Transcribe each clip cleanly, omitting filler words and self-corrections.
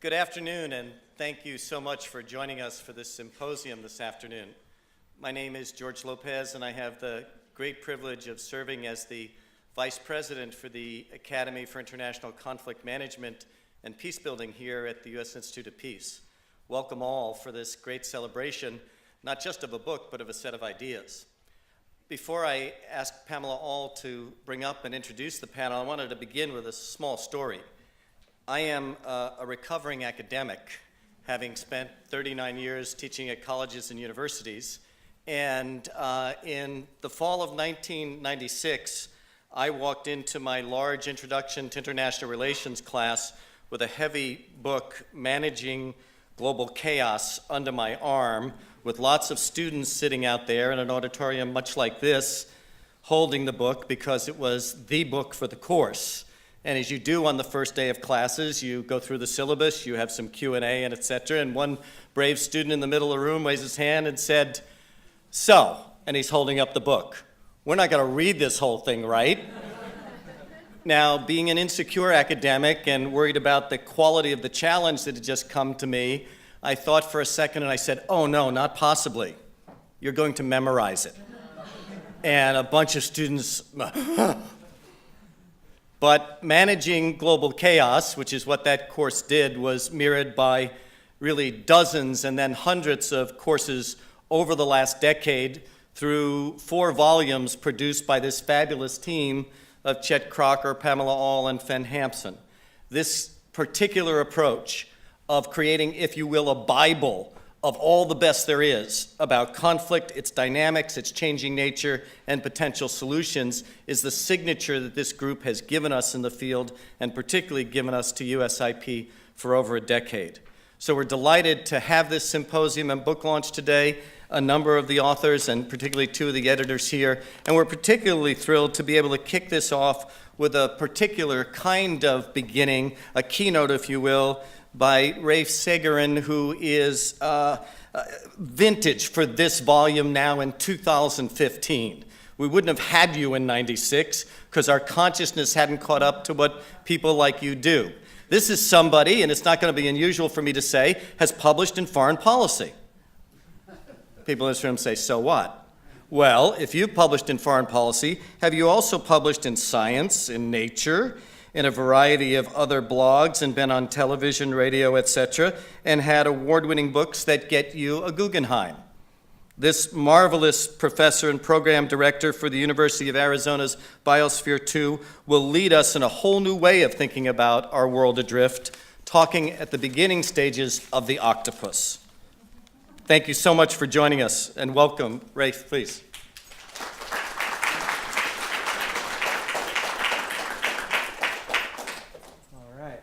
Good afternoon, and thank you so much for joining us for this symposium this afternoon. My name is George Lopez, and I have the great privilege of serving as the Vice President for the Academy for International Conflict Management and Peacebuilding here at the U.S. Institute of Peace. Welcome all for this great celebration, not just of a book, but of a set of ideas. Before I ask Pamela All to bring up and introduce the panel, I wanted to begin with a small story. I am a recovering academic, having spent 39 years teaching at colleges and universities. And in the fall of 1996, I walked into my large Introduction to International Relations class with a heavy book, Managing Global Chaos, under my arm, with lots of students sitting out there in an auditorium much like this, holding the book because it was the book for the course. And as you do on the first day of classes, you go through the syllabus, you have some Q&A and et cetera, and one brave student in the middle of the room raised his hand and said, "So," and he's holding up the book, "we're not going to read this whole thing, right?" Now, being an insecure academic and worried about the quality of the challenge that had just come to me, I thought for a second and I said, "Oh no, not possibly. You're going to memorize it." And a bunch of students, but Managing Global Chaos, which is what that course did, was mirrored by really dozens and then hundreds of courses over the last decade through 4 volumes produced by this fabulous team of Chet Crocker, Pamela All, and Fen Hampson. This particular approach of creating, if you will, a Bible of all the best there is about conflict, its dynamics, its changing nature, and potential solutions is the signature that this group has given us in the field, and particularly given us to USIP for over a decade. So we're delighted to have this symposium and book launch today, a number of the authors and particularly 2 of the editors here, and we're particularly thrilled to be able to kick this off with a particular kind of beginning, a keynote, if you will, by Rafe Segerin, who is vintage for this volume now in 2015. We wouldn't have had you in 96 because our consciousness hadn't caught up to what people like you do. This is somebody, and it's not going to be unusual for me to say, has published in foreign policy. People in this room say, "So what?" Well, if you've published in foreign policy, have you also published in science, in Nature, in a variety of other blogs, and been on television, radio, etc., and had award-winning books that get you a Guggenheim? This marvelous professor and program director for the University of Arizona's Biosphere 2 will lead us in a whole new way of thinking about our world adrift, talking at the beginning stages of the octopus. Thank you so much for joining us, and welcome. Rafe, please.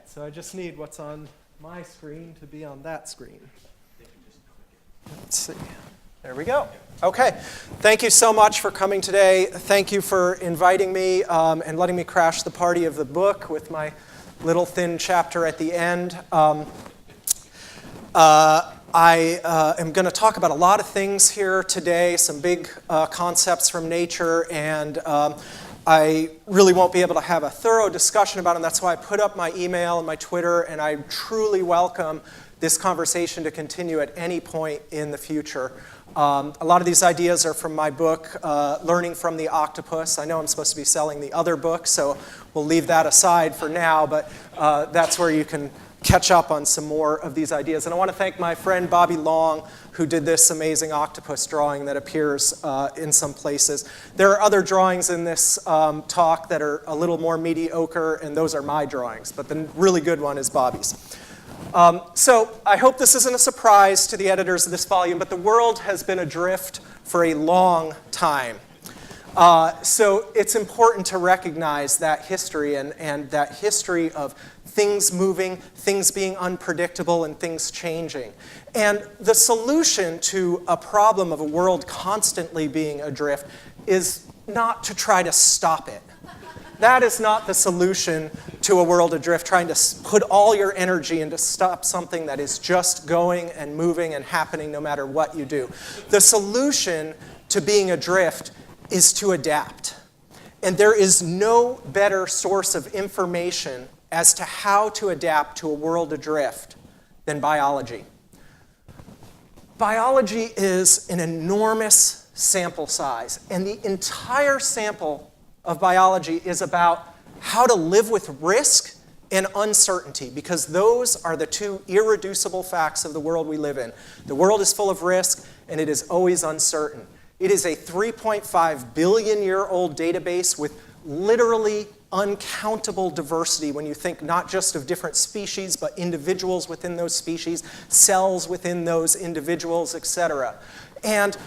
So I just need what's on my screen to be on that screen. Let's see. There we go. Okay. Thank you so much for coming today. Thank you for inviting me and letting me crash the party of the book with my little thin chapter at the end. I am going to talk about a lot of things here today, some big concepts from nature, and I really won't be able to have a thorough discussion about them. That's why I put up my email and my Twitter, and I truly welcome this conversation to continue at any point in the future. A lot of these ideas are from my book, Learning from the Octopus. I know I'm supposed to be selling the other book, so we'll leave that aside for now, but that's where you can catch up on some more of these ideas. And I want to thank my friend Bobby Long, who did this amazing octopus drawing that appears in some places. There are other drawings in this talk that are a little more mediocre, and those are my drawings, but the really good one is Bobby's. So I hope this isn't a surprise to the editors of this volume, but the world has been adrift for a long time. So it's important to recognize that history and that history of things moving, things being unpredictable, and things changing. And the solution to a problem of a world constantly being adrift is not to try to stop it. That is not the solution to a world adrift, trying to put all your energy into stop something that is just going and moving and happening no matter what you do. The solution to being adrift is to adapt. And there is no better source of information as to how to adapt to a world adrift than biology. Biology is an enormous sample size, and the entire sample of biology is about how to live with risk and uncertainty, because those are the two irreducible facts of the world we live in. The world is full of risk, and it is always uncertain. It is a 3.5 billion year old database with literally uncountable diversity when you think not just of different species, but individuals within those species, cells within those individuals, etc. And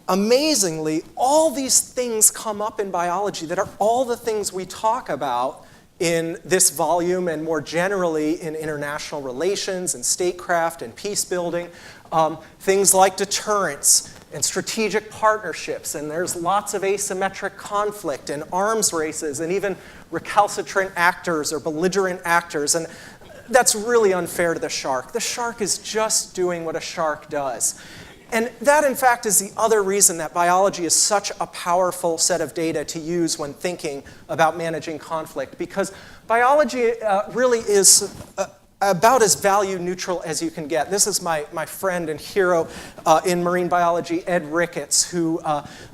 amazingly, all these things come up in biology that are all the things we talk about in this volume and more generally in international relations and statecraft and peace building. Things like deterrence and strategic partnerships, and there's lots of asymmetric conflict and arms races and even recalcitrant actors or belligerent actors, and that's really unfair to the shark. The shark is just doing what a shark does. And that, in fact, is the other reason that biology is such a powerful set of data to use when thinking about managing conflict, because biology really is about as value neutral as you can get. This is my friend and hero in marine biology, Ed Ricketts, who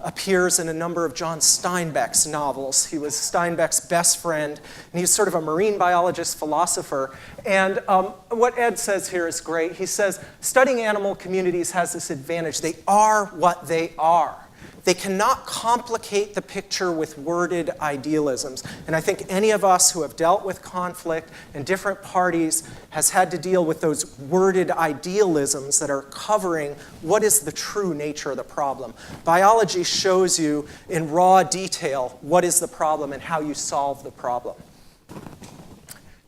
appears in a number of John Steinbeck's novels. He was Steinbeck's best friend, and he's sort of a marine biologist philosopher. And what Ed says here is great. He says, studying animal communities has this advantage. They are what they are. They cannot complicate the picture with worded idealisms. And I think any of us who have dealt with conflict and different parties has had to deal with those worded idealisms that are covering what is the true nature of the problem. Biology shows you in raw detail what is the problem and how you solve the problem.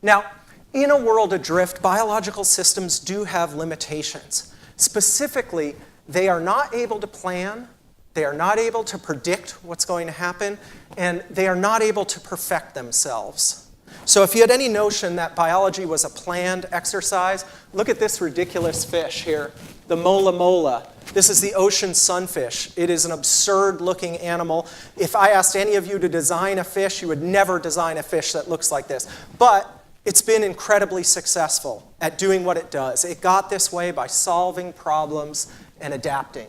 Now, in a world adrift, biological systems do have limitations. Specifically, they are not able to plan, they are not able to predict what's going to happen, and they are not able to perfect themselves. So if you had any notion that biology was a planned exercise, look at this ridiculous fish here, the mola mola. This is the ocean sunfish. It is an absurd-looking animal. If I asked any of you to design a fish, you would never design a fish that looks like this. But it's been incredibly successful at doing what it does. It got this way by solving problems and adapting.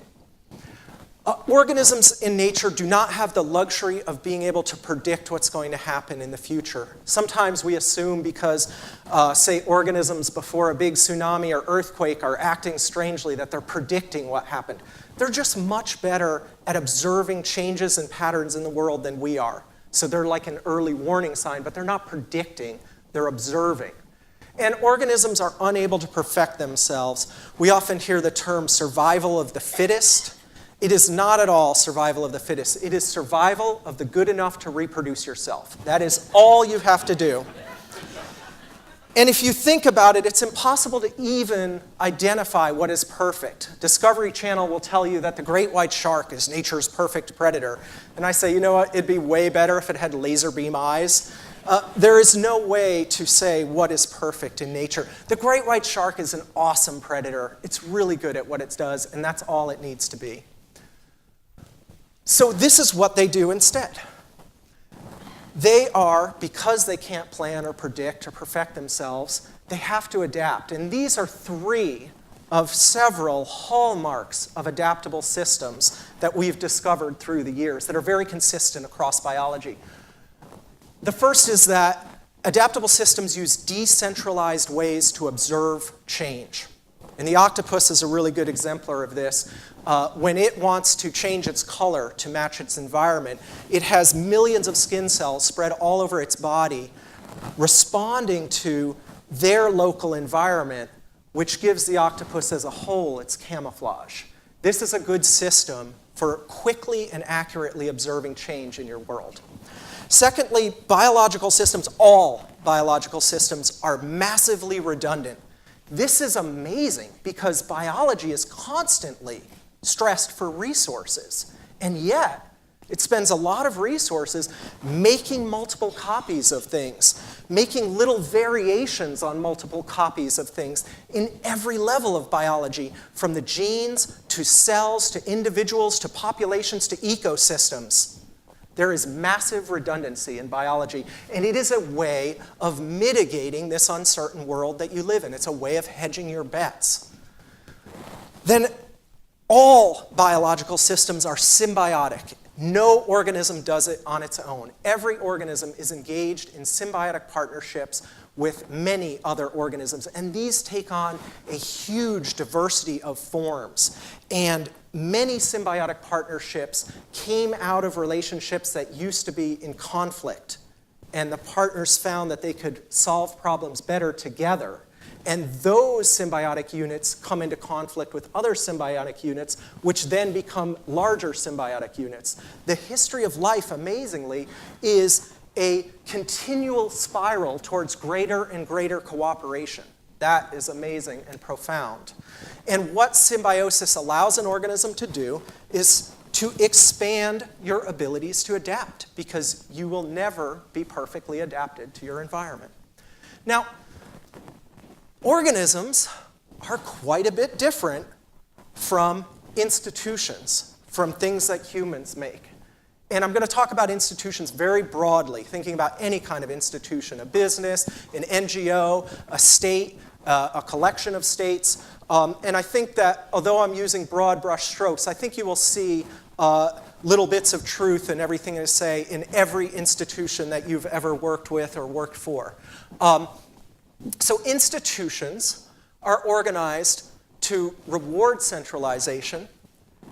Organisms in nature do not have the luxury of being able to predict what's going to happen in the future. Sometimes we assume because, say, organisms before a big tsunami or earthquake are acting strangely that they're predicting what happened. They're just much better at observing changes and patterns in the world than we are. So they're like an early warning sign, but they're not predicting, they're observing. And organisms are unable to perfect themselves. We often hear the term survival of the fittest. It is not at all survival of the fittest. It is survival of the good enough to reproduce yourself. That is all you have to do. And if you think about it, it's impossible to even identify what is perfect. Discovery Channel will tell you that the great white shark is nature's perfect predator. And I say, you know what, it'd be way better if it had laser beam eyes. There is no way to say what is perfect in nature. The great white shark is an awesome predator. It's really good at what it does, and that's all it needs to be. So this is what they do instead. They are, because they can't plan or predict or perfect themselves, they have to adapt. And these are three of several hallmarks of adaptable systems that we've discovered through the years that are very consistent across biology. The first is that adaptable systems use decentralized ways to observe change. And the octopus is a really good exemplar of this. When it wants to change its color to match its environment, it has millions of skin cells spread all over its body, responding to their local environment, which gives the octopus as a whole its camouflage. This is a good system for quickly and accurately observing change in your world. Secondly, biological systems, all biological systems, are massively redundant. This is amazing because biology is constantly stressed for resources, and yet it spends a lot of resources making multiple copies of things, making little variations on multiple copies of things in every level of biology, from the genes to cells to individuals to populations to ecosystems. There is massive redundancy in biology, and it is a way of mitigating this uncertain world that you live in. It's a way of hedging your bets. Then all biological systems are symbiotic. No organism does it on its own. Every organism is engaged in symbiotic partnerships with many other organisms, and these take on a huge diversity of forms. And many symbiotic partnerships came out of relationships that used to be in conflict, and the partners found that they could solve problems better together. And those symbiotic units come into conflict with other symbiotic units, which then become larger symbiotic units. The history of life, amazingly, is a continual spiral towards greater and greater cooperation. That is amazing and profound. And what symbiosis allows an organism to do is to expand your abilities to adapt, because you will never be perfectly adapted to your environment. Now, organisms are quite a bit different from institutions, from things that humans make. And I'm going to talk about institutions very broadly, thinking about any kind of institution, a business, an NGO, a state, a collection of states. And I think that, although I'm using broad brush strokes, I think you will see little bits of truth in everything I say in every institution that you've ever worked with or worked for. So institutions are organized to reward centralization.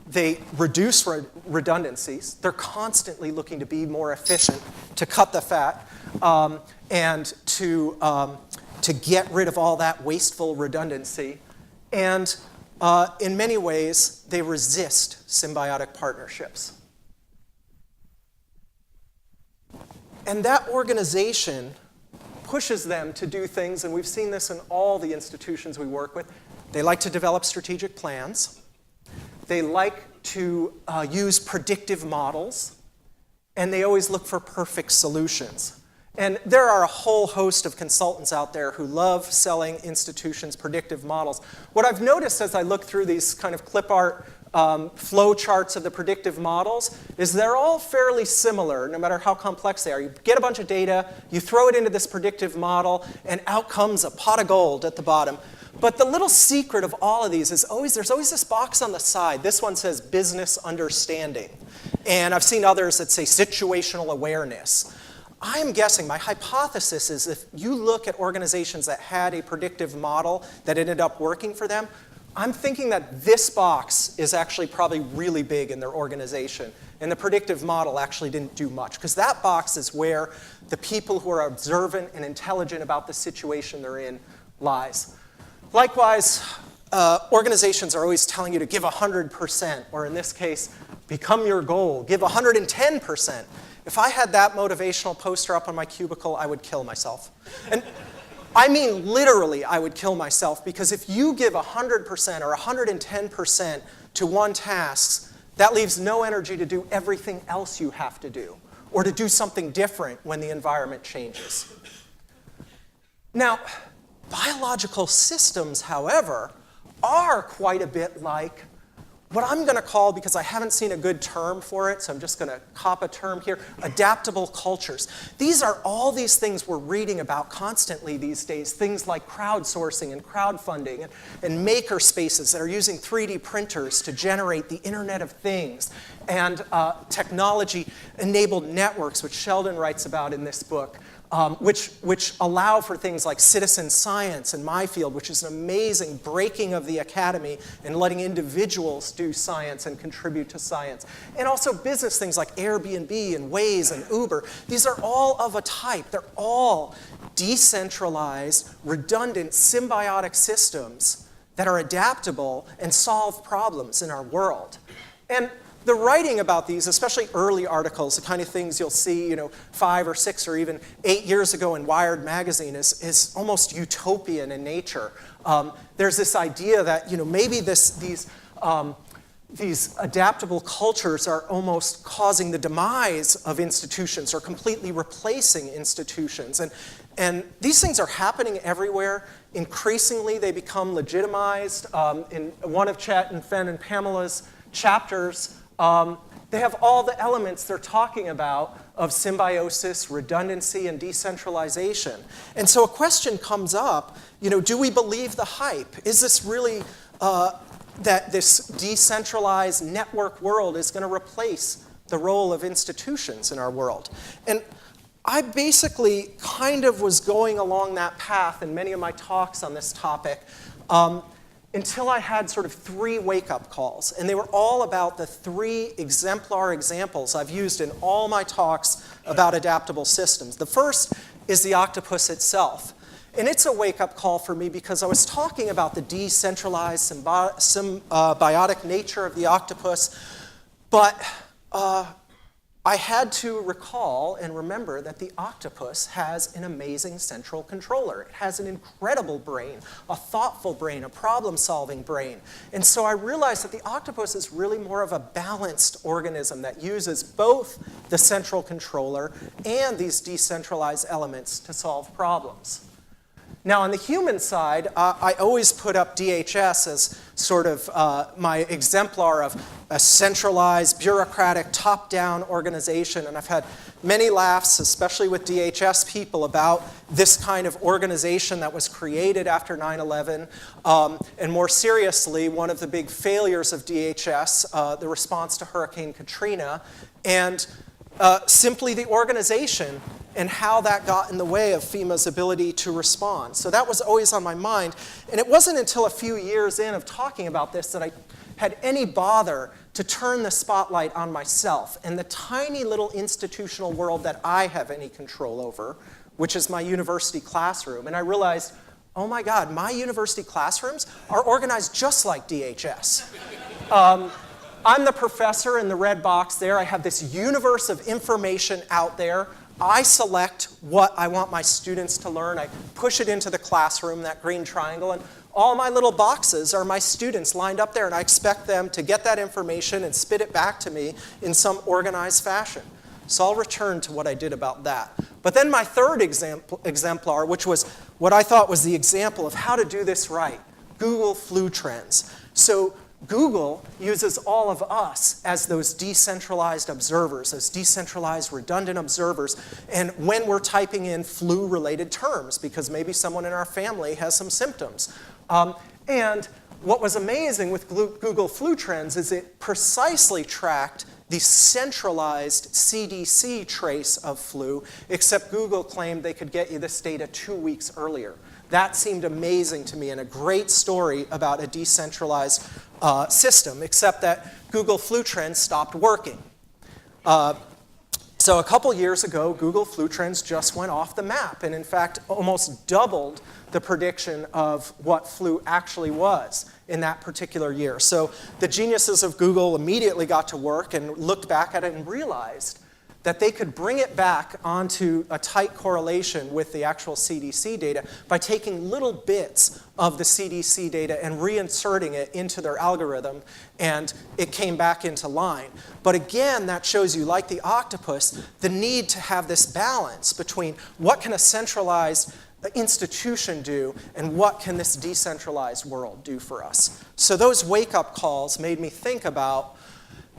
They reduce redundancies. They're constantly looking to be more efficient, to cut the fat, and to get rid of all that wasteful redundancy. And in many ways, they resist symbiotic partnerships. And that organization pushes them to do things, and we've seen this in all the institutions we work with. They like to develop strategic plans. They like to use predictive models, and they always look for perfect solutions. And there are a whole host of consultants out there who love selling institutions predictive models. What I've noticed as I look through these kind of clip art flow charts of the predictive models is they're all fairly similar, no matter how complex they are. You get a bunch of data, you throw it into this predictive model, and out comes a pot of gold at the bottom. But the little secret of all of these is there's always this box on the side. This one says business understanding. And I've seen others that say situational awareness. I'm guessing, my hypothesis is if you look at organizations that had a predictive model that ended up working for them, I'm thinking that this box is actually probably really big in their organization. And the predictive model actually didn't do much, because that box is where the people who are observant and intelligent about the situation they're in lies. Likewise, organizations are always telling you to give 100%, or in this case, become your goal, give 110%. If I had that motivational poster up on my cubicle, I would kill myself. And I mean literally, I would kill myself, because if you give 100% or 110% to one task, that leaves no energy to do everything else you have to do, or to do something different when the environment changes. Now, biological systems, however, are quite a bit like what I'm going to call, because I haven't seen a good term for it, so I'm just going to cop a term here, adaptable cultures. These are all these things we're reading about constantly these days, things like crowdsourcing and crowdfunding and maker spaces that are using 3D printers to generate the Internet of Things, and technology-enabled networks, which Sheldon writes about in this book. Which allow for things like citizen science in my field, which is an amazing breaking of the academy and letting individuals do science and contribute to science. And also business things like Airbnb and Waze and Uber. These are all of a type. They're all decentralized, redundant, symbiotic systems that are adaptable and solve problems in our world. And the writing about these, especially early articles, the kind of things you'll see, 5 or 6 or even 8 years ago in Wired magazine, is almost utopian in nature. There's this idea that maybe these adaptable cultures are almost causing the demise of institutions or completely replacing institutions. And these things are happening everywhere. Increasingly, they become legitimized. In one of Chet and Fen and Pamela's chapters, They have all the elements they're talking about of symbiosis, redundancy, and decentralization. And so a question comes up, do we believe the hype? Is this really that this decentralized network world is going to replace the role of institutions in our world? And I basically kind of was going along that path in many of my talks on this topic until I had sort of 3 wake-up calls. And they were all about the 3 exemplar examples I've used in all my talks about adaptable systems. The first is the octopus itself. And it's a wake-up call for me because I was talking about the decentralized, symbiotic nature of the octopus, but I had to recall and remember that the octopus has an amazing central controller. It has an incredible brain, a thoughtful brain, a problem-solving brain. And so I realized that the octopus is really more of a balanced organism that uses both the central controller and these decentralized elements to solve problems. Now, on the human side, I always put up DHS as sort of my exemplar of a centralized, bureaucratic, top-down organization. And I've had many laughs, especially with DHS people, about this kind of organization that was created after 9/11. And more seriously, one of the big failures of DHS, the response to Hurricane Katrina, and simply the organization and how that got in the way of FEMA's ability to respond. So that was always on my mind. And it wasn't until a few years in of talking about this that I had any bother to turn the spotlight on myself and the tiny little institutional world that I have any control over, which is my university classroom. And I realized, oh my God, my university classrooms are organized just like DHS. I'm the professor in the red box there. I have this universe of information out there. I select what I want my students to learn. I push it into the classroom, that green triangle, and all my little boxes are my students lined up there, and I expect them to get that information and spit it back to me in some organized fashion. So I'll return to what I did about that. But then my third exemplar, which was what I thought was the example of how to do this right, Google flu trends. So Google uses all of us as those decentralized observers, those decentralized redundant observers, and when we're typing in flu-related terms, because maybe someone in our family has some symptoms. And what was amazing with Google Flu Trends is it precisely tracked the centralized CDC trace of flu, except Google claimed they could get you this data 2 weeks earlier. That seemed amazing to me and a great story about a decentralized system, except that Google Flu Trends stopped working. So a couple years ago, Google Flu Trends just went off the map and in fact almost doubled the prediction of what flu actually was in that particular year. So the geniuses of Google immediately got to work and looked back at it and realized that they could bring it back onto a tight correlation with the actual CDC data by taking little bits of the CDC data and reinserting it into their algorithm, and it came back into line. But again, that shows you, like the octopus, the need to have this balance between what can a centralized institution do and what can this decentralized world do for us. So those wake-up calls made me think about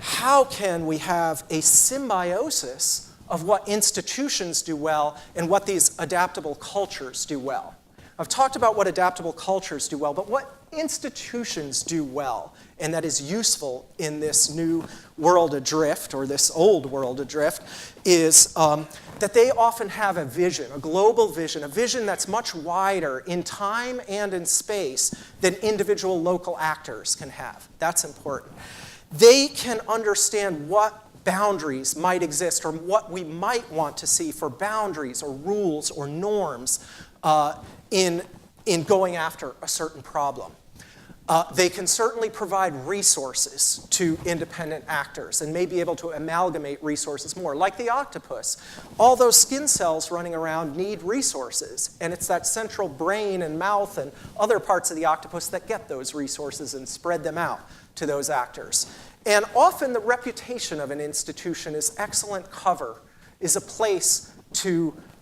how can we have a symbiosis of what institutions do well and what these adaptable cultures do well. I've talked about what adaptable cultures do well, but what institutions do well and that is useful in this new world adrift, or this old world adrift, is that they often have a vision, a global vision, a vision that's much wider in time and in space than individual local actors can have. That's important. They can understand what boundaries might exist or what we might want to see for boundaries or rules or norms in going after a certain problem. They can certainly provide resources to independent actors and may be able to amalgamate resources more, like the octopus. All those skin cells running around need resources, and it's that central brain and mouth and other parts of the octopus that get those resources and spread them out to those actors. And often the reputation of an institution is excellent cover, is a place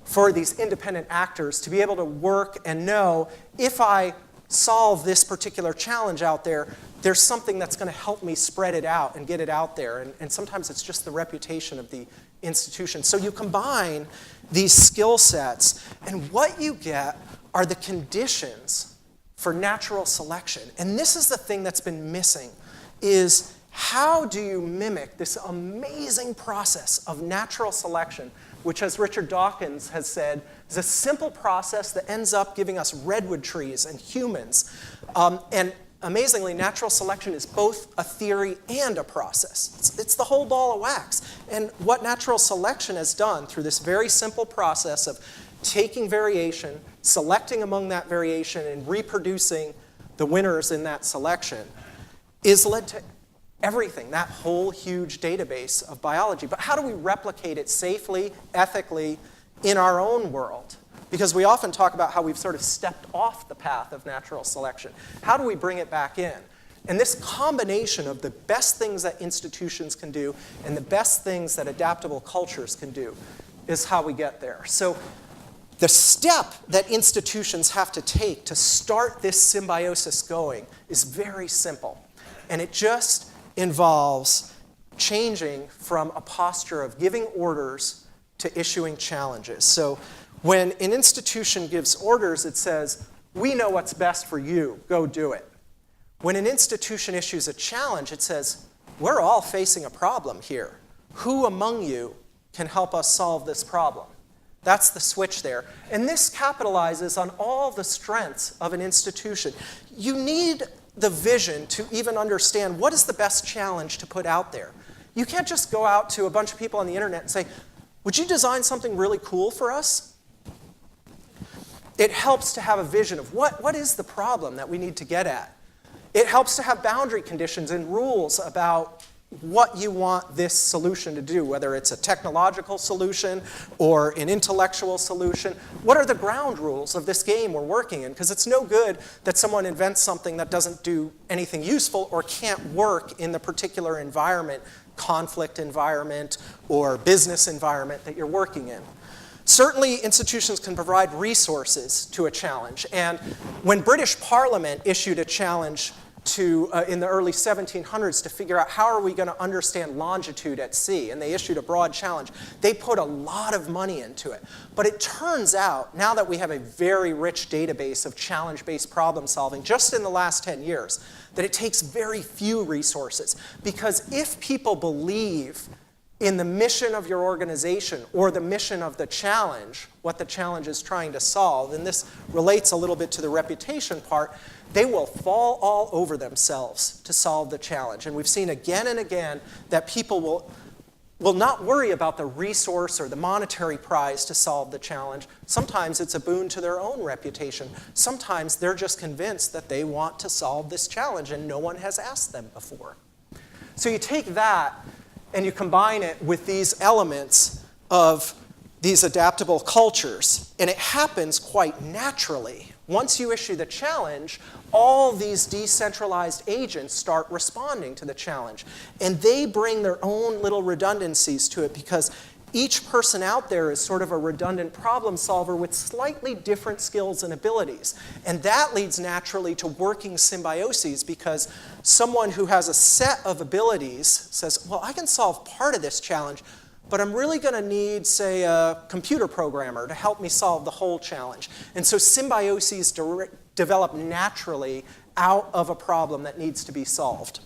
for these independent actors to be able to work and know, if I solve this particular challenge out there, there's something that's going to help me spread it out and get it out there. And sometimes it's just the reputation of the institution. So you combine these skill sets, and what you get are the conditions for natural selection. And this is the thing that's been missing, is how do you mimic this amazing process of natural selection, which, as Richard Dawkins has said, is a simple process that ends up giving us redwood trees and humans. And amazingly, natural selection is both a theory and a process. It's the whole ball of wax. And what natural selection has done through this very simple process of taking variation, selecting among that variation, and reproducing the winners in that selection is led to everything, that whole huge database of biology. But how do we replicate it safely, ethically, in our own world? Because we often talk about how we've sort of stepped off the path of natural selection. How do we bring it back in? And this combination of the best things that institutions can do and the best things that adaptable cultures can do is how we get there. So the step that institutions have to take to start this symbiosis going is very simple. And it just involves changing from a posture of giving orders to issuing challenges. So when an institution gives orders, it says, we know what's best for you, go do it. When an institution issues a challenge, it says, we're all facing a problem here. Who among you can help us solve this problem? That's the switch there. And this capitalizes on all the strengths of an institution. You need the vision to even understand what is the best challenge to put out there. You can't just go out to a bunch of people on the internet and say, would you design something really cool for us? It helps to have a vision of what is the problem that we need to get at. It helps to have boundary conditions and rules about what you want this solution to do, whether it's a technological solution or an intellectual solution. What are the ground rules of this game we're working in? Because it's no good that someone invents something that doesn't do anything useful or can't work in the particular environment, conflict environment or business environment that you're working in. Certainly, institutions can provide resources to a challenge. And when British Parliament issued a challenge in the early 1700s to figure out how are we going to understand longitude at sea, and they issued a broad challenge, they put a lot of money into it. But it turns out, now that we have a very rich database of challenge-based problem solving just in the last 10 years, that it takes very few resources. Because if people believe in the mission of your organization or the mission of the challenge, what the challenge is trying to solve, and this relates a little bit to the reputation part, they will fall all over themselves to solve the challenge. And we've seen again and again that people will not worry about the resource or the monetary prize to solve the challenge. Sometimes it's a boon to their own reputation. Sometimes they're just convinced that they want to solve this challenge and no one has asked them before. So you take that and you combine it with these elements of these adaptable cultures, and it happens quite naturally. Once you issue the challenge, all these decentralized agents start responding to the challenge, and they bring their own little redundancies to it because each person out there is sort of a redundant problem solver with slightly different skills and abilities. And that leads naturally to working symbioses because someone who has a set of abilities says, well, I can solve part of this challenge, but I'm really going to need, say, a computer programmer to help me solve the whole challenge. And so symbioses develop naturally out of a problem that needs to be solved.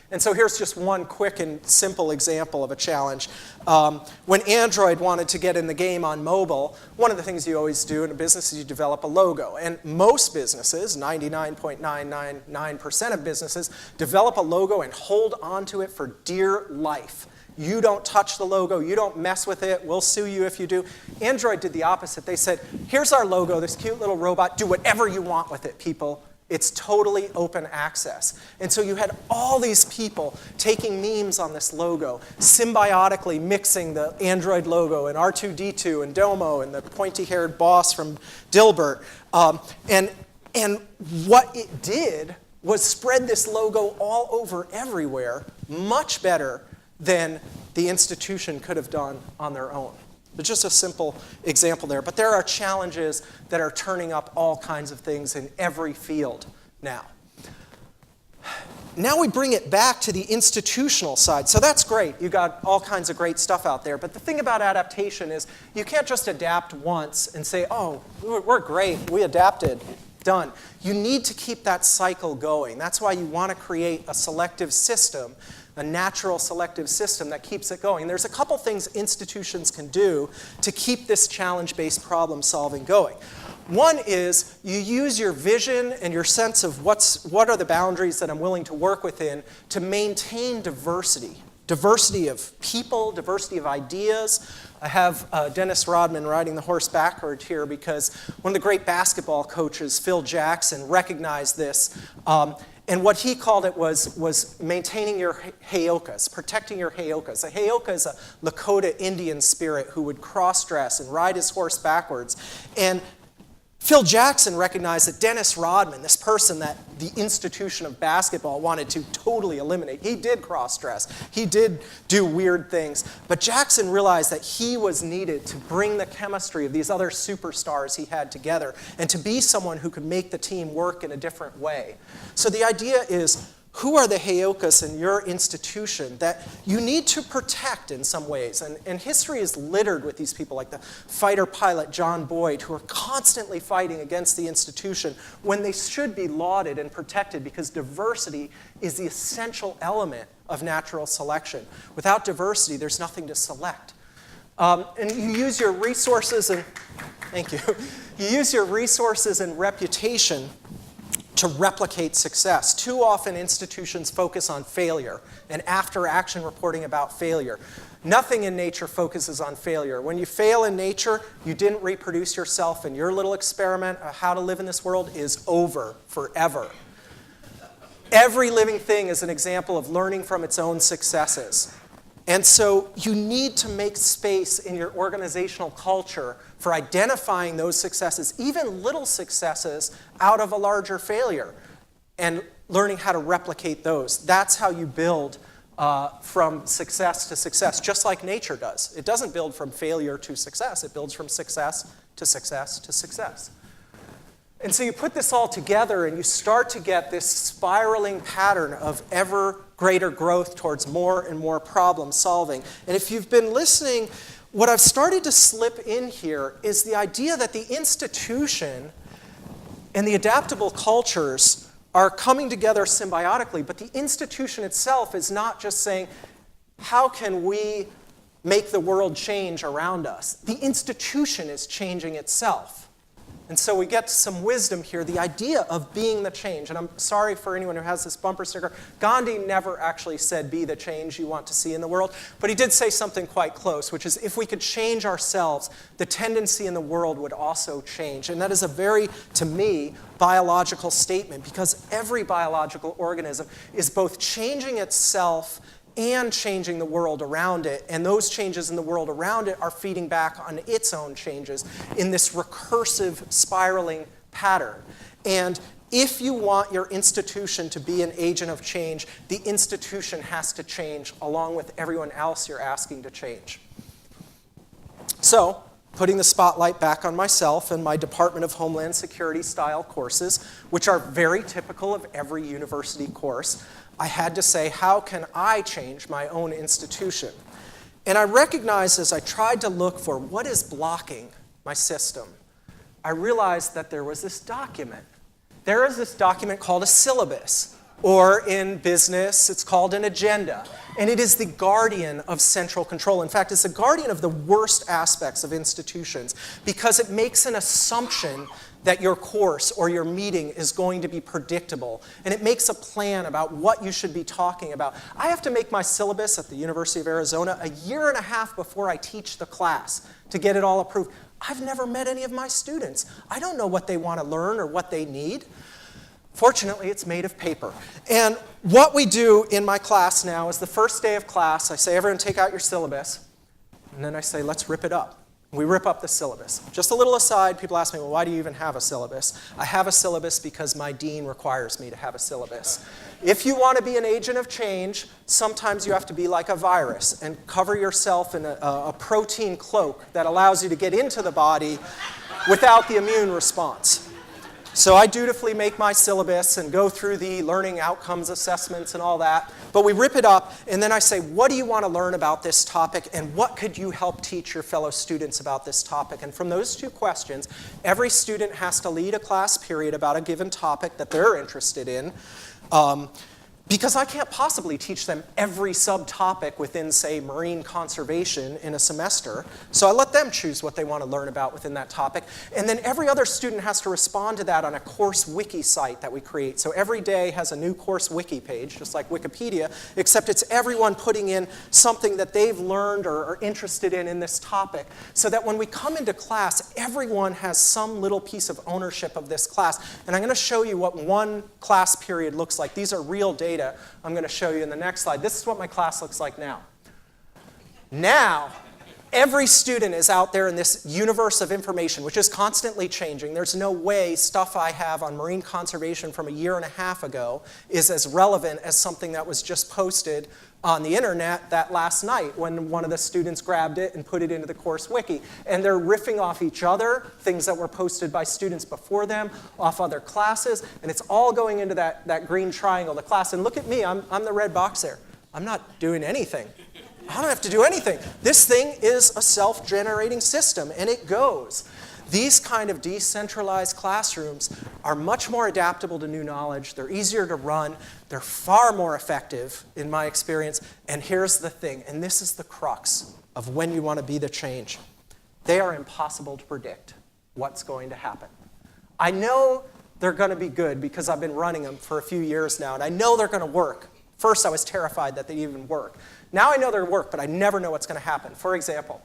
And so here's just one quick and simple example of a challenge. When Android wanted to get in the game on mobile, one of the things you always do in a business is you develop a logo. And most businesses, 99.999% of businesses, develop a logo and hold onto it for dear life. You don't touch the logo, you don't mess with it, we'll sue you if you do. Android did the opposite. They said, here's our logo, this cute little robot, do whatever you want with it, people. It's totally open access. And so you had all these people taking memes on this logo, symbiotically mixing the Android logo and R2-D2 and Domo and the pointy-haired boss from Dilbert. And what it did was spread this logo all over everywhere, much better than the institution could have done on their own. It's just a simple example there. But there are challenges that are turning up all kinds of things in every field now. Now we bring it back to the institutional side. So that's great. You got all kinds of great stuff out there. But the thing about adaptation is you can't just adapt once and say, oh, we're great. We adapted. Done. You need to keep that cycle going. That's why you want to create a selective system, a natural selective system that keeps it going. There's a couple things institutions can do to keep this challenge-based problem solving going. One is you use your vision and your sense of what are the boundaries that I'm willing to work within to maintain diversity. Diversity of people, diversity of ideas. I have Dennis Rodman riding the horse backward here because one of the great basketball coaches, Phil Jackson, recognized this. And what he called it was maintaining your heyokas, protecting your heyokas. A heyoka is a Lakota Indian spirit who would cross-dress and ride his horse backwards. And Phil Jackson recognized that Dennis Rodman, this person that the institution of basketball wanted to totally eliminate, he did cross-dress, he did do weird things, but Jackson realized that he was needed to bring the chemistry of these other superstars he had together and to be someone who could make the team work in a different way. So the idea is, who are the heyokas in your institution that you need to protect in some ways? And history is littered with these people like the fighter pilot John Boyd who are constantly fighting against the institution when they should be lauded and protected because diversity is the essential element of natural selection. Without diversity, there's nothing to select. And you use your resources and, thank you, you use your resources and reputation to replicate success. Too often institutions focus on failure and after-action reporting about failure. Nothing in nature focuses on failure. When you fail in nature, you didn't reproduce yourself, and your little experiment of how to live in this world is over forever. Every living thing is an example of learning from its own successes. And so you need to make space in your organizational culture for identifying those successes, even little successes, out of a larger failure, and learning how to replicate those. That's how you build from success to success, just like nature does. It doesn't build from failure to success. It builds from success to success to success. And so you put this all together and you start to get this spiraling pattern of ever greater growth towards more and more problem solving. And if you've been listening, what I've started to slip in here is the idea that the institution and the adaptable cultures are coming together symbiotically, but the institution itself is not just saying, how can we make the world change around us? The institution is changing itself. And so we get some wisdom here, the idea of being the change. And I'm sorry for anyone who has this bumper sticker. Gandhi never actually said, be the change you want to see in the world. But he did say something quite close, which is, if we could change ourselves, the tendency in the world would also change. And that is a very, to me, biological statement, because every biological organism is both changing itself and changing the world around it. And those changes in the world around it are feeding back on its own changes in this recursive spiraling pattern. And if you want your institution to be an agent of change, the institution has to change along with everyone else you're asking to change. So, putting the spotlight back on myself and my Department of Homeland Security style courses, which are very typical of every university course, I had to say, how can I change my own institution? And I recognized as I tried to look for what is blocking my system, I realized that there was this document. There is this document called a syllabus, or in business, it's called an agenda. And it is the guardian of central control. In fact, it's the guardian of the worst aspects of institutions because it makes an assumption that your course or your meeting is going to be predictable. And it makes a plan about what you should be talking about. I have to make my syllabus at the University of Arizona a year and a half before I teach the class to get it all approved. I've never met any of my students. I don't know what they want to learn or what they need. Fortunately, it's made of paper. And what we do in my class now is the first day of class, I say, everyone take out your syllabus. And then I say, let's rip it up. We rip up the syllabus. Just a little aside, people ask me, well, why do you even have a syllabus? I have a syllabus because my dean requires me to have a syllabus. If you want to be an agent of change, sometimes you have to be like a virus and cover yourself in a protein cloak that allows you to get into the body without the immune response. So I dutifully make my syllabus and go through the learning outcomes assessments and all that. But we rip it up, and then I say, what do you want to learn about this topic, and what could you help teach your fellow students about this topic? And from those two questions, every student has to lead a class period about a given topic that they're interested in. Because I can't possibly teach them every subtopic within, say, marine conservation in a semester. So I let them choose what they want to learn about within that topic. And then every other student has to respond to that on a course wiki site that we create. So every day has a new course wiki page, just like Wikipedia, except it's everyone putting in something that they've learned or are interested in this topic, so that when we come into class, everyone has some little piece of ownership of this class. And I'm going to show you what one class period looks like. These are real data. I'm going to show you in the next slide. This is what my class looks like now. Now, every student is out there in this universe of information, which is constantly changing. There's no way stuff I have on marine conservation from a year and a half ago is as relevant as something that was just posted on the internet that last night when one of the students grabbed it and put it into the course wiki. And they're riffing off each other, things that were posted by students before them, off other classes, and it's all going into that green triangle, the class. And look at me, I'm the red box there. I'm not doing anything. I don't have to do anything. This thing is a self-generating system, and it goes. These kind of decentralized classrooms are much more adaptable to new knowledge. They're easier to run. They're far more effective, in my experience. And here's the thing, and this is the crux of when you want to be the change. They are impossible to predict what's going to happen. I know they're going to be good because I've been running them for a few years now, and I know they're going to work. First, I was terrified that they even work. Now I know they work, but I never know what's going to happen. For example,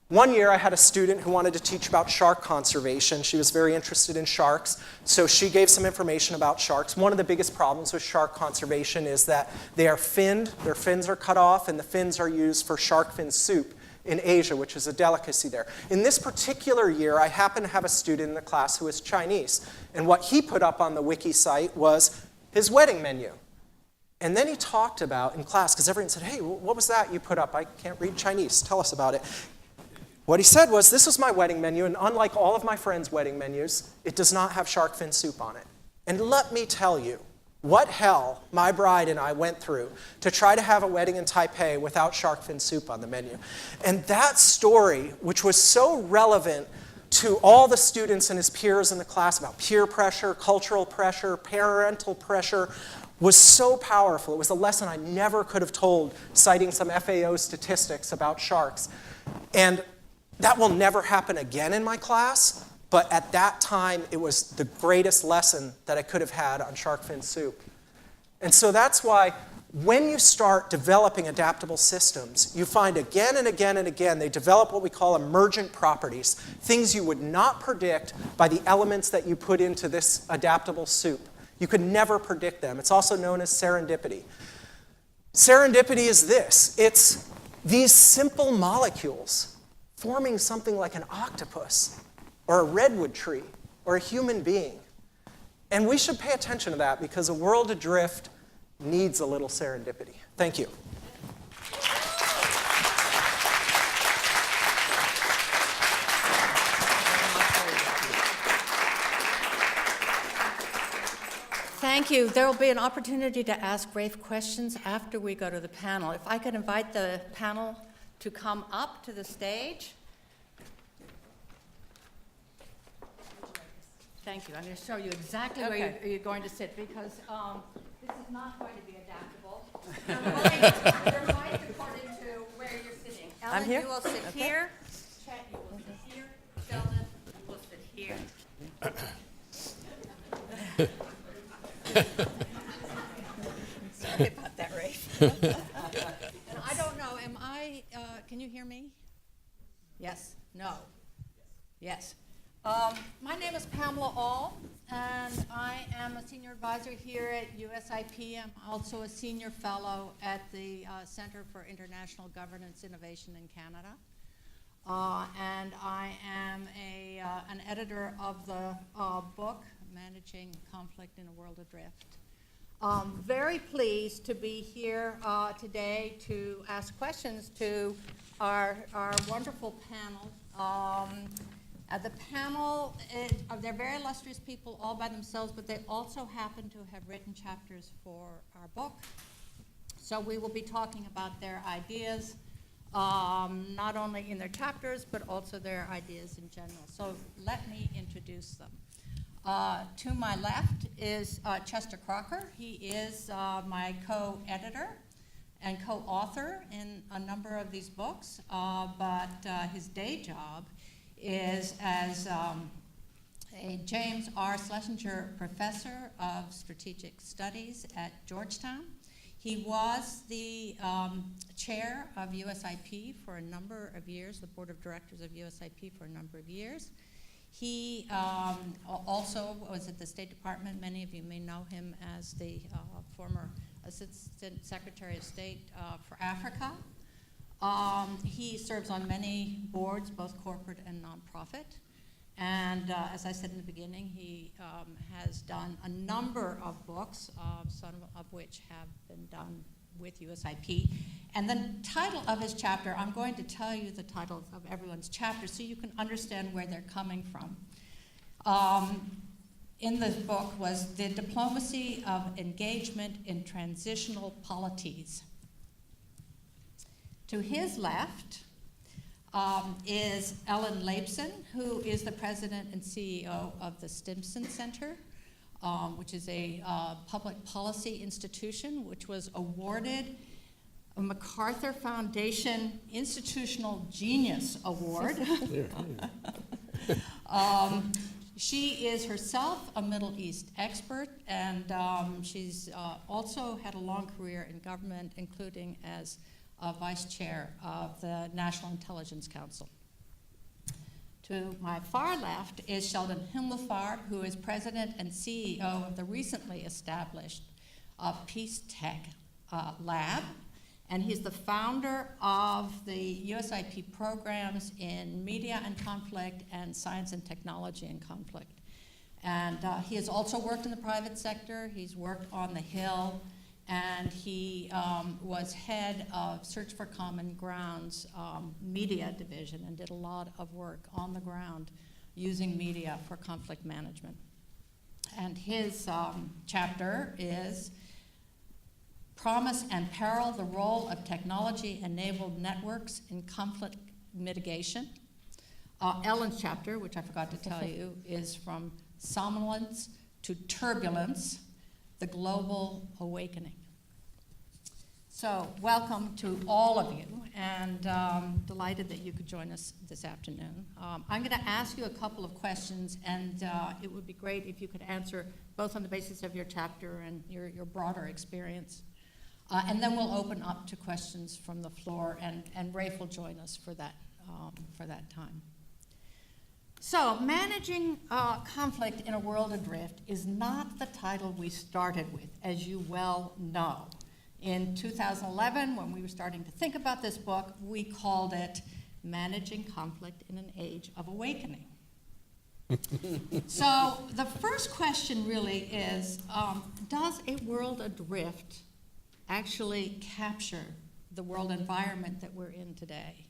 one year I had a student who wanted to teach about shark conservation. She was very interested in sharks, so she gave some information about sharks. One of the biggest problems with shark conservation is that they are finned, their fins are cut off, and the fins are used for shark fin soup in Asia, which is a delicacy there. In this particular year, I happened to have a student in the class who was Chinese, and what he put up on the wiki site was his wedding menu. And then he talked about, in class, because everyone said, hey, what was that you put up? I can't read Chinese. Tell us about it. What he said was, this was my wedding menu, and unlike all of my friends' wedding menus, it does not have shark fin soup on it. And let me tell you what hell my bride and I went through to try to have a wedding in Taipei without shark fin soup on the menu. And that story, which was so relevant to all the students and his peers in the class about peer pressure, cultural pressure, parental pressure, was so powerful. It was a lesson I never could have told, citing some FAO statistics about sharks. And that will never happen again in my class, but at that time, it was the greatest lesson that I could have had on shark fin soup. And so that's why when you start developing adaptable systems, you find again and again and again, they develop what we call emergent properties, things you would not predict by the elements that you put into this adaptable soup. You could never predict them. It's also known as serendipity. Serendipity is this. It's these simple molecules forming something like an octopus or a redwood tree or a human being. And we should pay attention to that because a world adrift needs a little serendipity. Thank you. Thank you. There will be an opportunity to ask Rafe questions after we go to the panel. If I could invite the panel to come up to the stage. Thank you. I'm going to show you exactly where you're going to sit because this is not going to be adaptable. You're right according to where you're sitting. Ellen, I'm here? you will sit here. Chet, you will sit here. Sheldon, you will sit here. Sorry about that, Rafe. And I don't know, can you hear me? Yes? No? Yes. My name is Pamela All, and I am a senior advisor here at USIP. I'm also a senior fellow at the Center for International Governance Innovation in Canada. And I am an editor of the book, Managing Conflict in a World Adrift. Very pleased to be here today to ask questions to our wonderful panel. The panel, they're very illustrious people all by themselves, but they also happen to have written chapters for our book. So we will be talking about their ideas, not only in their chapters, but also their ideas in general. So let me introduce them. To my left is Chester Crocker. He is my co-editor and co-author in a number of these books, but his day job is as a James R. Schlesinger Professor of Strategic Studies at Georgetown. He was the chair of USIP for a number of years, the board of directors of USIP for a number of years. He also was at the State Department. Many of you may know him as the former Assistant Secretary of State for Africa. He serves on many boards, both corporate and nonprofit. And as I said in the beginning, he has done a number of books, some of which have been done with USIP. And the title of his chapter, I'm going to tell you the titles of everyone's chapter so you can understand where they're coming from. In this book was The Diplomacy of Engagement in Transitional Polities. To his left is Ellen Leibson, who is the president and CEO of the Stimson Center, which is a public policy institution which was awarded a MacArthur Foundation Institutional Genius Award. She is herself a Middle East expert, and she's also had a long career in government, including as vice chair of the National Intelligence Council. To my far left is Sheldon Himmelfarb, who is president and CEO of the recently established Peace Tech Lab, and he's the founder of the USIP programs in media and conflict and science and technology and conflict. And he has also worked in the private sector. He's worked on the Hill, and he was head of Search for Common Ground's media division and did a lot of work on the ground using media for conflict management. And his chapter is Promise and Peril, the Role of Technology-Enabled Networks in Conflict Mitigation. Ellen's chapter, which I forgot to tell you, is From Somnolence to Turbulence, the Global Awakening. So welcome to all of you, and delighted that you could join us this afternoon. I'm going to ask you a couple of questions, and it would be great if you could answer both on the basis of your chapter and your broader experience. And then we'll open up to questions from the floor, and Rafe will join us for that time. So, managing conflict in a world adrift is not the title we started with, as you well know. In 2011, when we were starting to think about this book, we called it Managing Conflict in an Age of Awakening. So, the first question really is, does a world adrift actually capture the world environment that we're in today?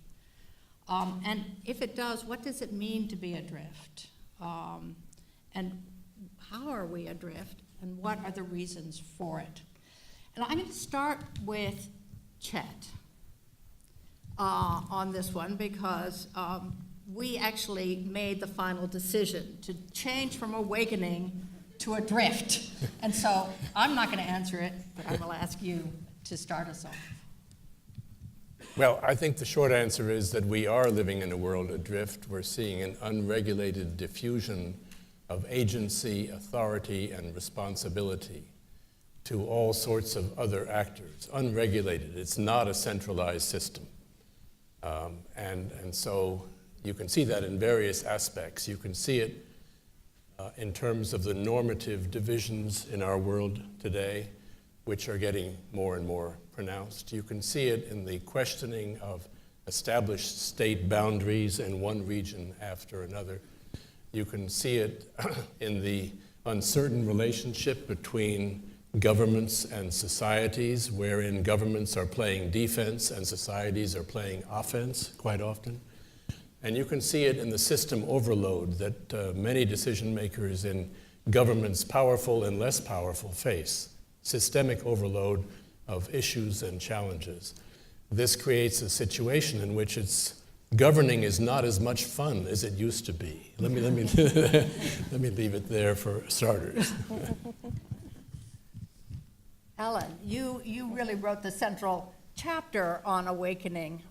And if it does, what does it mean to be adrift? And how are we adrift? And what are the reasons for it? And I'm going to start with Chet on this one, because we actually made the final decision to change from awakening to adrift. And so I'm not going to answer it, but I will ask you to start us off. Well, I think the short answer is that we are living in a world adrift. We're seeing an unregulated diffusion of agency, authority, and responsibility to all sorts of other actors. Unregulated. It's not a centralized system. And so you can see that in various aspects. You can see it in terms of the normative divisions in our world today, which are getting more and more pronounced. You can see it in the questioning of established state boundaries in one region after another. You can see it in the uncertain relationship between governments and societies, wherein governments are playing defense and societies are playing offense quite often. And you can see it in the system overload that many decision makers in governments, powerful and less powerful, face. Systemic overload of issues and challenges. This creates a situation in which governing is not as much fun as it used to be. Let me let me leave it there for starters. Ellen, you really wrote the central chapter on awakening.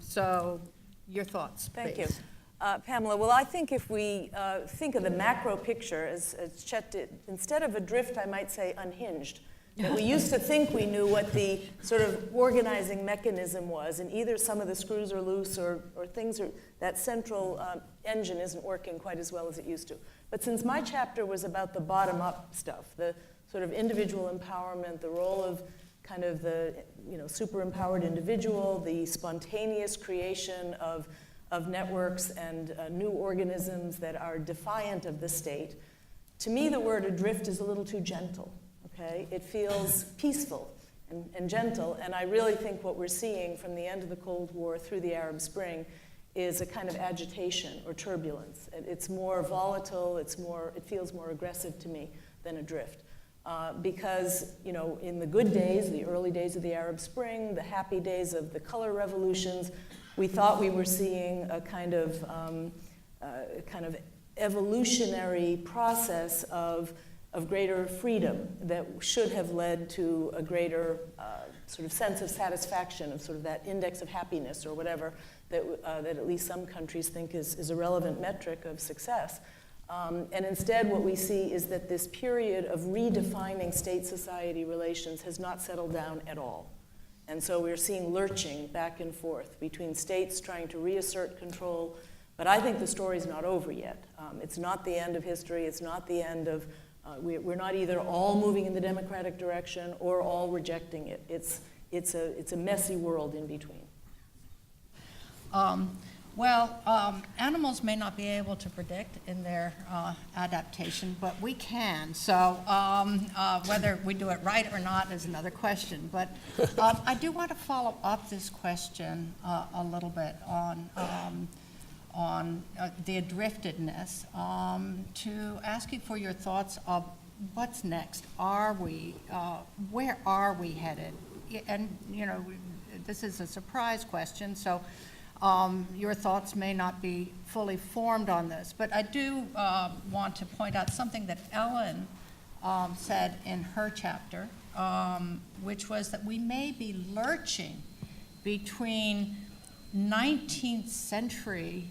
So your thoughts, Thank please. you. Pamela, well, I think if we think of the macro picture, as Chet did, instead of adrift, I might say unhinged. That we used to think we knew what the sort of organizing mechanism was, and either some of the screws are loose or that central engine isn't working quite as well as it used to. But since my chapter was about the bottom-up stuff, the sort of individual empowerment, the role of kind of the super empowered individual, the spontaneous creation of networks and new organisms that are defiant of the state, to me the word adrift is a little too gentle. Okay? It feels peaceful and gentle, and I really think what we're seeing from the end of the Cold War through the Arab Spring is a kind of agitation or turbulence. It's more volatile, it feels more aggressive to me than adrift. Because, in the good days, the early days of the Arab Spring, the happy days of the color revolutions, we thought we were seeing a kind of evolutionary process of greater freedom that should have led to a greater sort of sense of satisfaction, of sort of that index of happiness or whatever that at least some countries think is a relevant metric of success. And instead what we see is that this period of redefining state-society relations has not settled down at all. And so we're seeing lurching back and forth between states trying to reassert control. But I think the story's not over yet. It's not the end of history. It's not the end of, we're not either all moving in the democratic direction or all rejecting it. It's a messy world in between. Animals may not be able to predict in their adaptation, but we can. So whether we do it right or not is another question. But I do want to follow up this question a little bit on the adriftedness to ask you for your thoughts of what's next. Where are we headed? And this is a surprise question, so your thoughts may not be fully formed on this, but I do want to point out something that Ellen said in her chapter, which was that we may be lurching between 19th century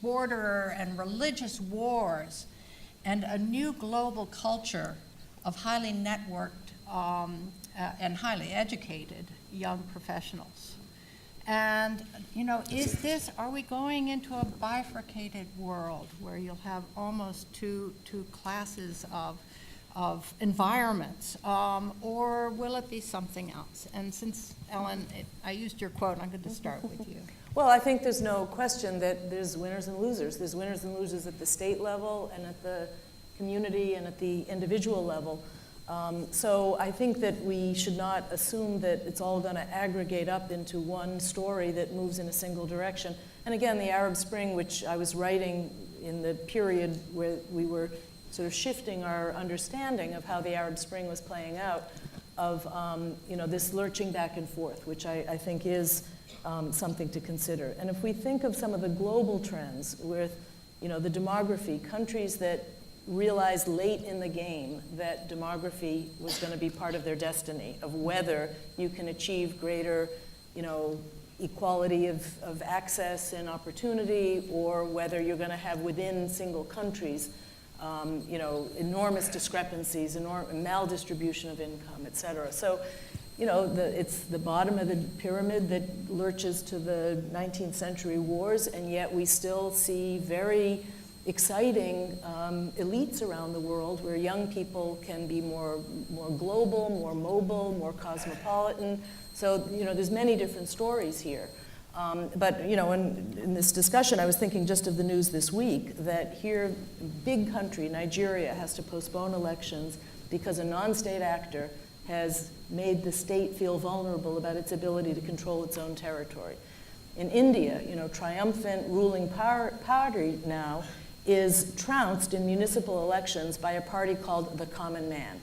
border and religious wars and a new global culture of highly networked and highly educated young professionals. And, are we going into a bifurcated world where you'll have almost two classes of environments, or will it be something else? And since, Ellen, I used your quote, I'm going to start with you. Well, I think there's no question that there's winners and losers. There's winners and losers at the state level and at the community and at the individual level. So I think that we should not assume that it's all going to aggregate up into one story that moves in a single direction. And again, the Arab Spring, which I was writing in the period where we were sort of shifting our understanding of how the Arab Spring was playing out, of this lurching back and forth, which I think is something to consider. And if we think of some of the global trends with the demography, countries that realized late in the game that demography was going to be part of their destiny, of whether you can achieve greater, equality of access and opportunity, or whether you're going to have within single countries, enormous discrepancies, maldistribution of income, et cetera. So, it's the bottom of the pyramid that lurches to the 19th century wars, and yet we still see very exciting elites around the world where young people can be more global, more mobile, more cosmopolitan. So, there's many different stories here. But you know, in this discussion, I was thinking just of the news this week that here, big country, Nigeria, has to postpone elections because a non-state actor has made the state feel vulnerable about its ability to control its own territory. In India, you know, triumphant ruling party now is trounced in municipal elections by a party called the Common Man.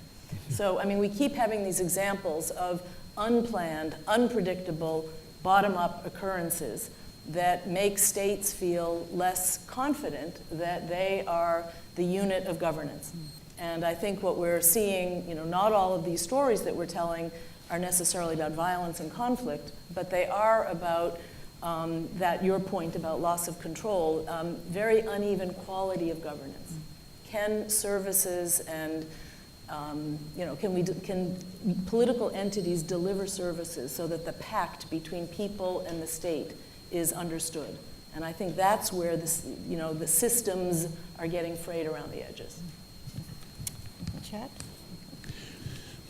So, I mean, we keep having these examples of unplanned, unpredictable, bottom-up occurrences that make states feel less confident that they are the unit of governance. And I think what we're seeing, you know, not all of these stories that we're telling are necessarily about violence and conflict, but they are about that your point about loss of control, very uneven quality of governance. Can services and you know, can political entities deliver services so that the pact between people and the state is understood? And I think that's where this, you know, the systems are getting frayed around the edges. Chad?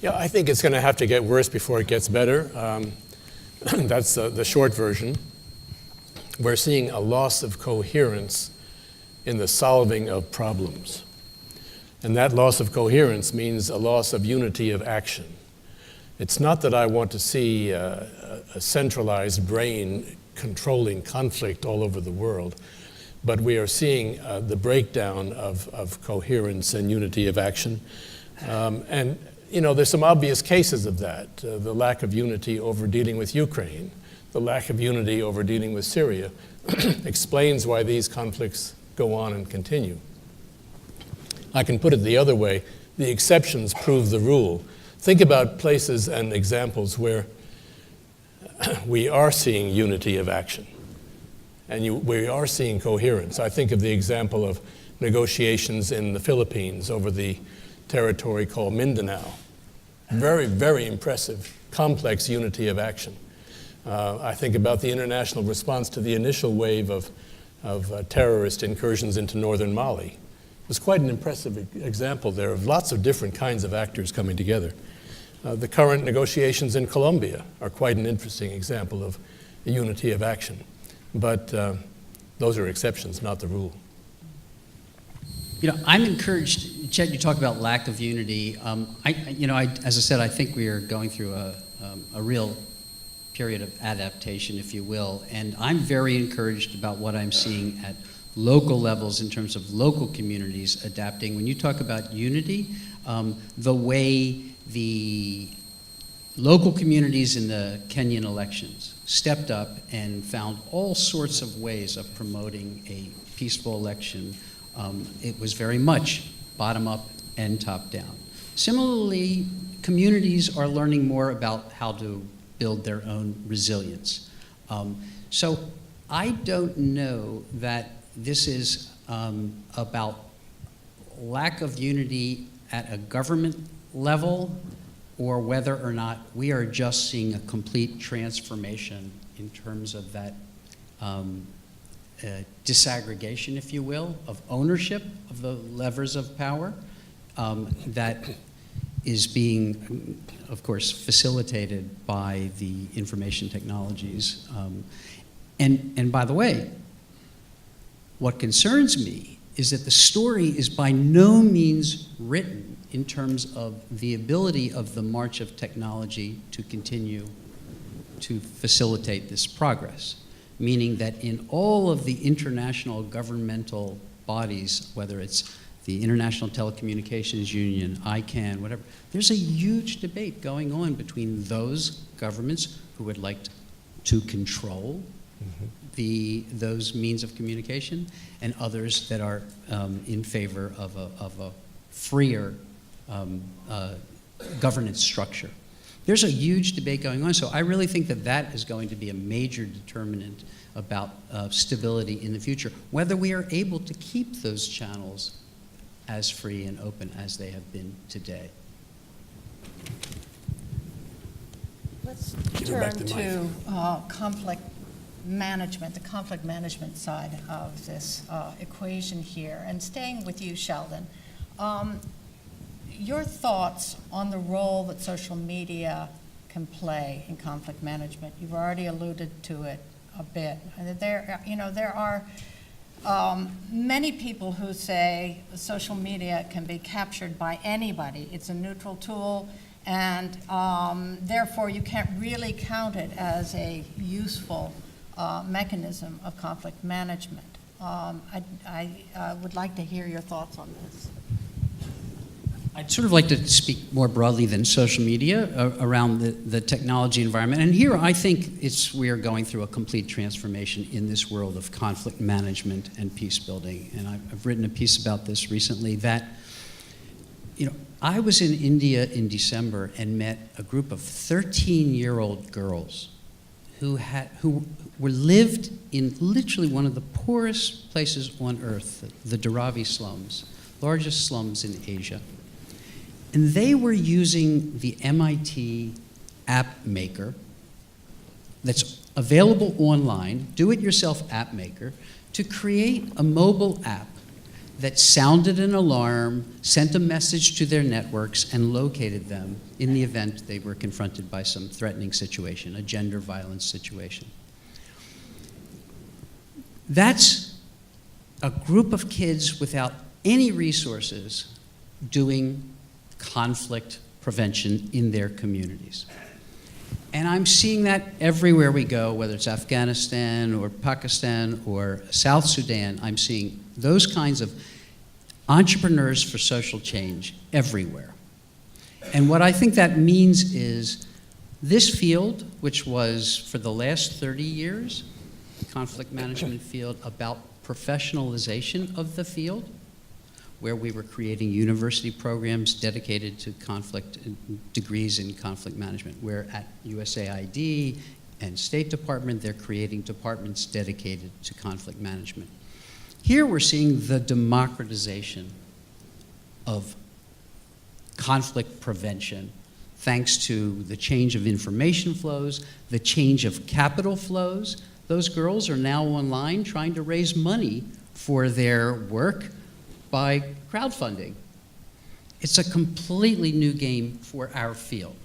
Yeah, I think it's going to have to get worse before it gets better. That's the short version. We're seeing a loss of coherence in the solving of problems. And that loss of coherence means a loss of unity of action. It's not that I want to see a centralized brain controlling conflict all over the world, but we are seeing the breakdown of coherence and unity of action. And, you know, there's some obvious cases of that. The lack of unity over dealing with Ukraine, the lack of unity over dealing with Syria explains why these conflicts go on and continue. I can put it the other way. The exceptions prove the rule. Think about places and examples where we are seeing unity of action and we are seeing coherence. I think of the example of negotiations in the Philippines over the territory called Mindanao. Very, very impressive, complex unity of action. I think about the international response to the initial wave of terrorist incursions into northern Mali. It was quite an impressive example there of lots of different kinds of actors coming together. The current negotiations in Colombia are quite an interesting example of a unity of action. But those are exceptions, not the rule. You know, I'm encouraged, Chet, you talk about lack of unity. As I said, I think we are going through a real period of adaptation, if you will, and I'm very encouraged about what I'm seeing at local levels in terms of local communities adapting. When you talk about unity, the way the local communities in the Kenyan elections stepped up and found all sorts of ways of promoting a peaceful election, it was very much bottom up and top down. Similarly, communities are learning more about how to build their own resilience. So I don't know that this is about lack of unity at a government level or whether or not we are just seeing a complete transformation in terms of that disaggregation, if you will, of ownership of the levers of power that is being, of course, facilitated by the information technologies. And by the way, what concerns me is that the story is by no means written in terms of the ability of the march of technology to continue to facilitate this progress, meaning that in all of the international governmental bodies, whether it's the International Telecommunications Union, ICANN, whatever, there's a huge debate going on between those governments who would like to control those means of communication and others that are in favor of a freer governance structure. There's a huge debate going on, so I really think that that is going to be a major determinant about stability in the future, whether we are able to keep those channels as free and open as they have been today. Let's Give her turn back the to conflict management, the conflict management side of this equation here. And staying with you, Sheldon, your thoughts on the role that social media can play in conflict management. You've already alluded to it a bit. There are many people who say social media can be captured by anybody. It's a neutral tool, and therefore you can't really count it as a useful mechanism of conflict management. I would like to hear your thoughts on this. I'd sort of like to speak more broadly than social media around the technology environment. And here I think we are going through a complete transformation in this world of conflict management and peace building. And I've written a piece about this recently that, I was in India in December and met a group of 13-year-old girls who lived in literally one of the poorest places on earth, the Dharavi slums, largest slums in Asia. And they were using the MIT app maker that's available online, do-it-yourself app maker, to create a mobile app that sounded an alarm, sent a message to their networks, and located them in the event they were confronted by some threatening situation, a gender violence situation. That's a group of kids without any resources doing conflict prevention in their communities. And I'm seeing that everywhere we go, whether it's Afghanistan or Pakistan or South Sudan. I'm seeing those kinds of entrepreneurs for social change everywhere. And what I think that means is this field, which was for the last 30 years, conflict management field, about professionalization of the field, where we were creating university programs dedicated to conflict, degrees in conflict management, where at USAID and State Department, they're creating departments dedicated to conflict management. Here we're seeing the democratization of conflict prevention, thanks to the change of information flows, the change of capital flows. Those girls are now online trying to raise money for their work by crowdfunding. It's a completely new game for our field.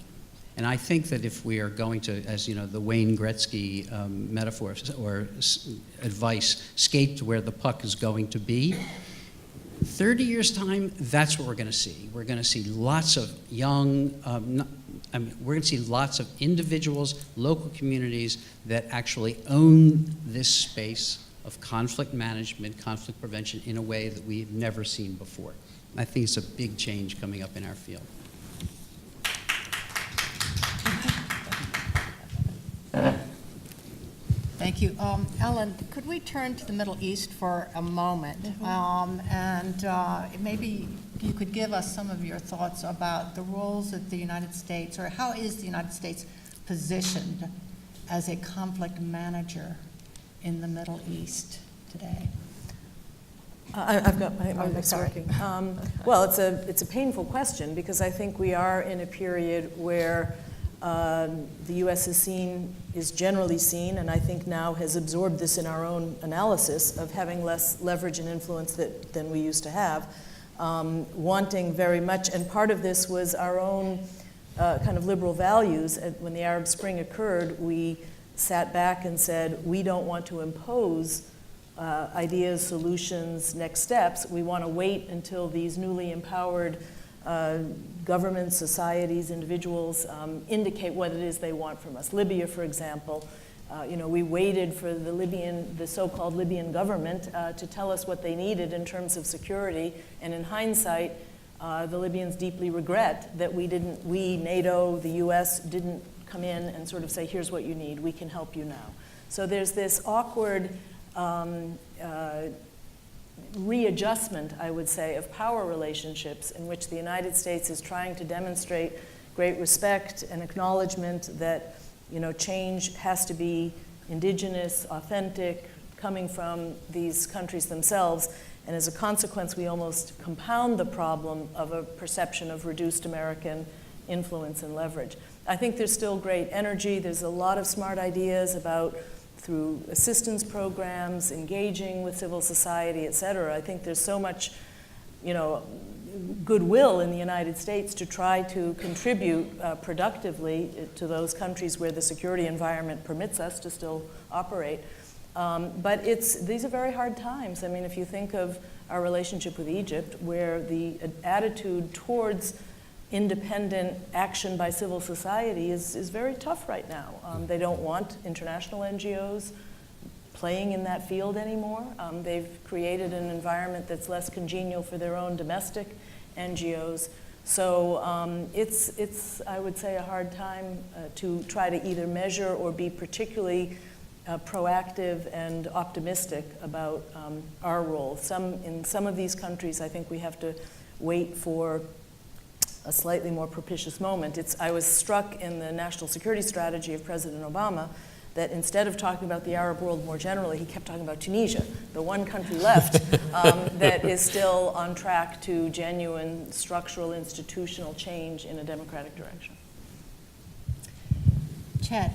And I think that if we are going to, as the Wayne Gretzky metaphor or advice, skate to where the puck is going to be, 30 years' time, that's what we're going to see. We're going to see lots of young, we're going to see lots of individuals, local communities that actually own this space of conflict management, conflict prevention in a way that we've never seen before. I think it's a big change coming up in our field. Thank you. Ellen, could we turn to the Middle East for a moment? Maybe you could give us some of your thoughts about the roles that the United States, or how is the United States positioned as a conflict manager in the Middle East today? I've got my mic working. Well, it's a painful question, because I think we are in a period where the U.S. is generally seen, and I think now has absorbed this in our own analysis, of having less leverage and influence than we used to have, wanting very much, and part of this was our own kind of liberal values. When the Arab Spring occurred, we sat back and said, we don't want to impose ideas, solutions, next steps. We want to wait until these newly empowered governments, societies, individuals indicate what it is they want from us. Libya, for example, we waited for the so-called Libyan government to tell us what they needed in terms of security, and in hindsight, the Libyans deeply regret that we, NATO, the US, didn't come in and sort of say, here's what you need, we can help you now. So there's this awkward readjustment, I would say, of power relationships in which the United States is trying to demonstrate great respect and acknowledgement that change has to be indigenous, authentic, coming from these countries themselves. And as a consequence, we almost compound the problem of a perception of reduced American influence and leverage. I think there's still great energy. There's a lot of smart ideas about, through assistance programs, engaging with civil society, et cetera. I think there's so much, goodwill in the United States to try to contribute productively to those countries where the security environment permits us to still operate. But these are very hard times. I mean, if you think of our relationship with Egypt, where the attitude towards independent action by civil society is very tough right now. They don't want international NGOs playing in that field anymore. They've created an environment that's less congenial for their own domestic NGOs. So it's, I would say, a hard time to try to either measure or be particularly proactive and optimistic about our role. In some of these countries, I think we have to wait for a slightly more propitious moment. I was struck in the national security strategy of President Obama that instead of talking about the Arab world more generally, he kept talking about Tunisia, the one country left that is still on track to genuine structural institutional change in a democratic direction. Chet,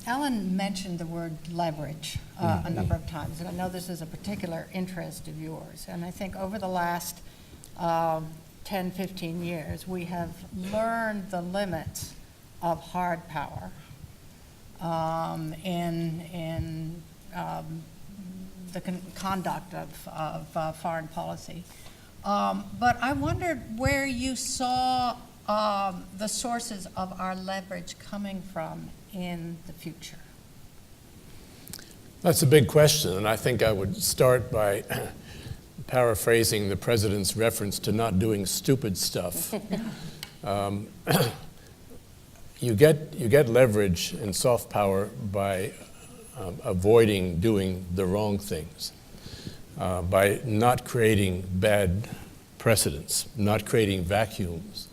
Ellen mentioned the word leverage a number of times, and I know this is a particular interest of yours. And I think over the last 10, 15 years, we have learned the limits of hard power in the conduct of foreign policy. But I wondered where you saw the sources of our leverage coming from in the future. That's a big question, and I think I would start by paraphrasing the president's reference to not doing stupid stuff. You get leverage and soft power by avoiding doing the wrong things, by not creating bad precedents, not creating vacuums.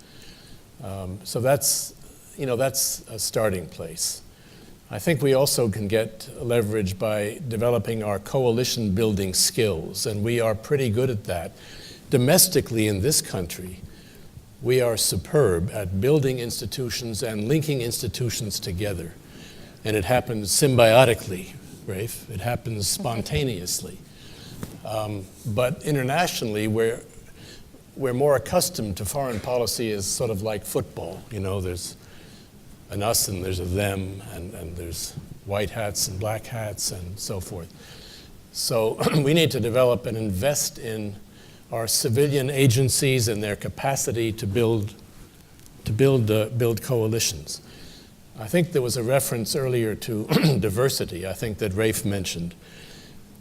So that's a starting place. I think we also can get leverage by developing our coalition building skills, and we are pretty good at that. Domestically in this country, we are superb at building institutions and linking institutions together. And it happens symbiotically, Rafe. It happens spontaneously. But internationally, we're more accustomed to foreign policy as sort of like football. You know, there's an us and there's a them, and there's white hats and black hats and so forth. So we need to develop and invest in our civilian agencies and their capacity to build coalitions. I think there was a reference earlier to diversity, I think that Rafe mentioned.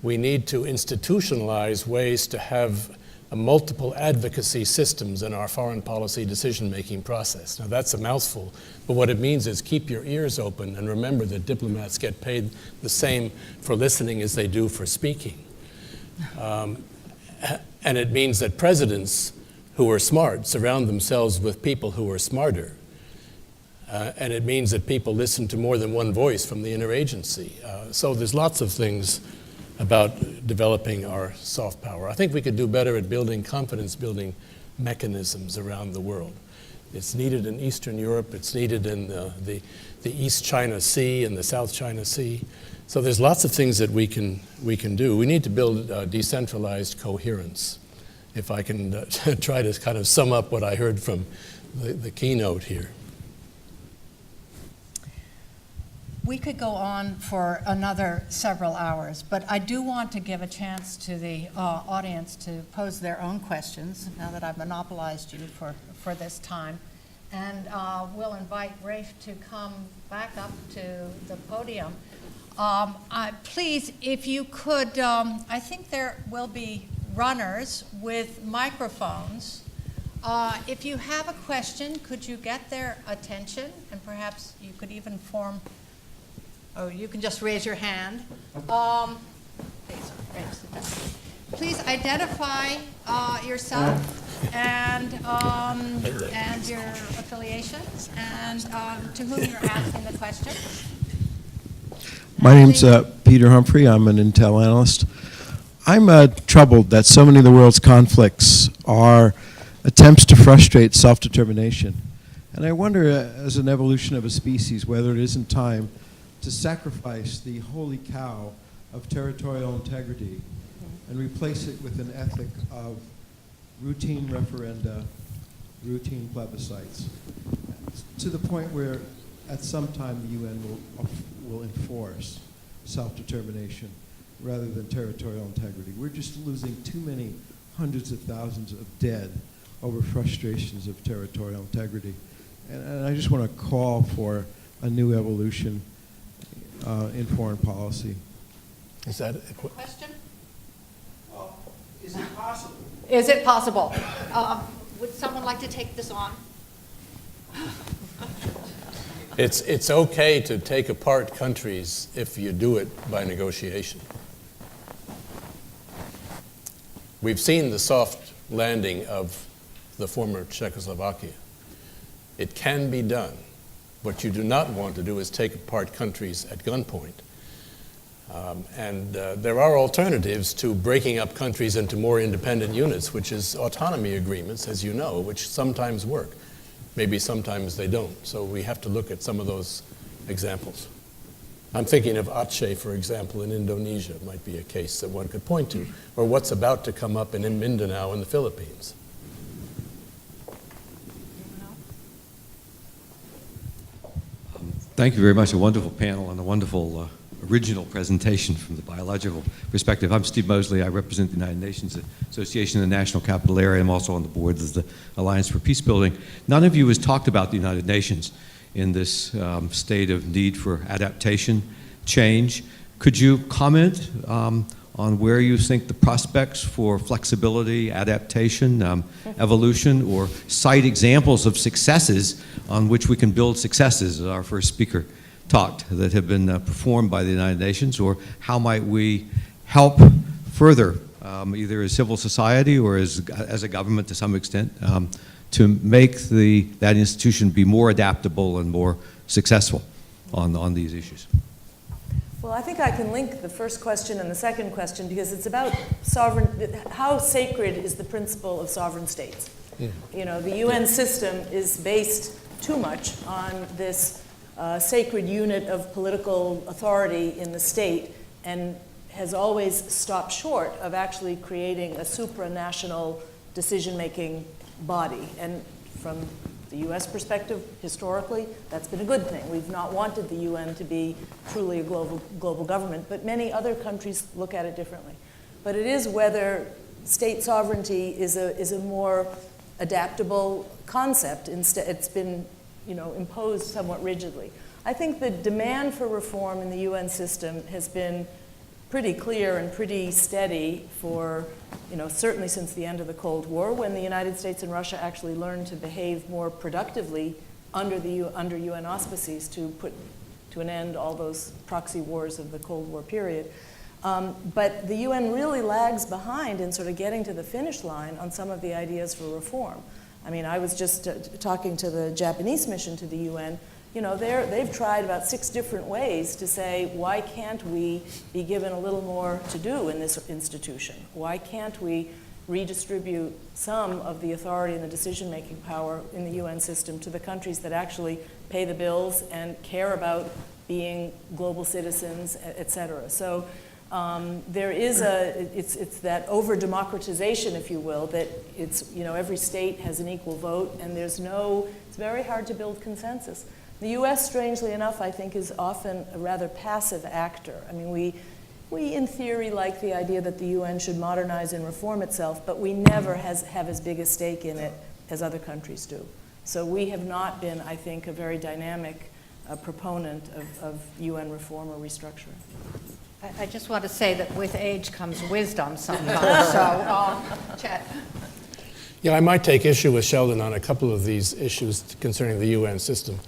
We need to institutionalize ways to have multiple advocacy systems in our foreign policy decision-making process. Now that's a mouthful, but what it means is keep your ears open and remember that diplomats get paid the same for listening as they do for speaking. And it means that presidents who are smart surround themselves with people who are smarter. And it means that people listen to more than one voice from the interagency. So there's lots of things about developing our soft power. I think we could do better at building confidence-building mechanisms around the world. It's needed in Eastern Europe. It's needed in the East China Sea and the South China Sea. So there's lots of things that we can do. We need to build decentralized coherence. If I can try to kind of sum up what I heard from the keynote here. We could go on for another several hours, but I do want to give a chance to the audience to pose their own questions now that I've monopolized you for this time. And we'll invite Rafe to come back up to the podium. Please, if you could, I think there will be runners with microphones. If you have a question, could you get their attention? And perhaps you could even form. Oh, you can just raise your hand. Please identify yourself and your affiliations and to whom you're asking the question. My name's Peter Humphrey. I'm an Intel analyst. I'm troubled that so many of the world's conflicts are attempts to frustrate self-determination. And I wonder, as an evolution of a species, whether it isn't time to sacrifice the holy cow of territorial integrity and replace it with an ethic of routine referenda, routine plebiscites, to the point where at some time the UN will enforce self-determination rather than territorial integrity. We're just losing too many hundreds of thousands of dead over frustrations of territorial integrity. And I just want to call for a new evolution in foreign policy. Is that Question? Well, is it possible? Is it possible? Would someone like to take this on? It's okay to take apart countries if you do it by negotiation. We've seen the soft landing of the former Czechoslovakia. It can be done. What you do not want to do is take apart countries at gunpoint. There are alternatives to breaking up countries into more independent units, which is autonomy agreements, as you know, which sometimes work. Maybe sometimes they don't. So we have to look at some of those examples. I'm thinking of Aceh, for example, in Indonesia might be a case that one could point to, or what's about to come up in Mindanao in the Philippines. Thank you very much. A wonderful panel and a wonderful original presentation from the biological perspective. I'm Steve Mosley. I represent the United Nations Association in the National Capital Area. I'm also on the board of the Alliance for Peacebuilding. None of you has talked about the United Nations in this state of need for adaptation, change. Could you comment on where you think the prospects for flexibility, adaptation, evolution, or cite examples of successes on which we can build successes, as our first speaker talked, that have been performed by the United Nations, or how might we help further, either as civil society or as a government to some extent, to make that institution be more adaptable and more successful on these issues? Well, I think I can link the first question and the second question because it's about how sacred is the principle of sovereign states. Yeah. You know, the UN system is based too much on this sacred unit of political authority in the state and has always stopped short of actually creating a supranational decision-making body. And from the US perspective, historically, that's been a good thing. We've not wanted the UN to be truly a global government, but many other countries look at it differently. But it is whether state sovereignty is a more adaptable concept. Instead, it's been imposed somewhat rigidly. I think the demand for reform in the UN system has been pretty clear and pretty steady for, certainly since the end of the Cold War, when the United States and Russia actually learned to behave more productively under UN auspices to put to an end all those proxy wars of the Cold War period. But the UN really lags behind in sort of getting to the finish line on some of the ideas for reform. I mean, I was just talking to the Japanese mission to the UN. They've tried about 6 different ways to say, why can't we be given a little more to do in this institution? Why can't we redistribute some of the authority and the decision-making power in the UN system to the countries that actually pay the bills and care about being global citizens, et cetera? So there is it's that over-democratization, if you will, that every state has an equal vote, and it's very hard to build consensus. The US, strangely enough, I think, is often a rather passive actor. I mean, we in theory like the idea that the UN should modernize and reform itself, but we never have as big a stake in it as other countries do. So we have not been, I think, a very dynamic proponent of UN reform or restructuring. I just want to say that with age comes wisdom sometimes. So, Chet. Yeah, I might take issue with Sheldon on a couple of these issues concerning the UN system.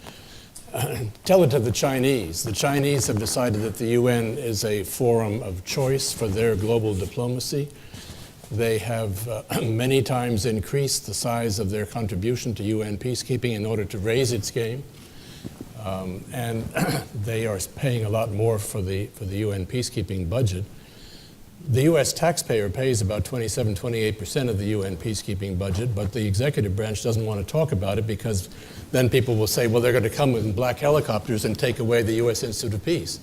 Tell it to the Chinese. The Chinese have decided that the UN is a forum of choice for their global diplomacy. They have many times increased the size of their contribution to UN peacekeeping in order to raise its game. And they are paying a lot more for the UN peacekeeping budget. The US taxpayer pays about 27-28% of the UN peacekeeping budget, but the executive branch doesn't want to talk about it because then people will say, well, they're going to come in black helicopters and take away the US Institute of Peace.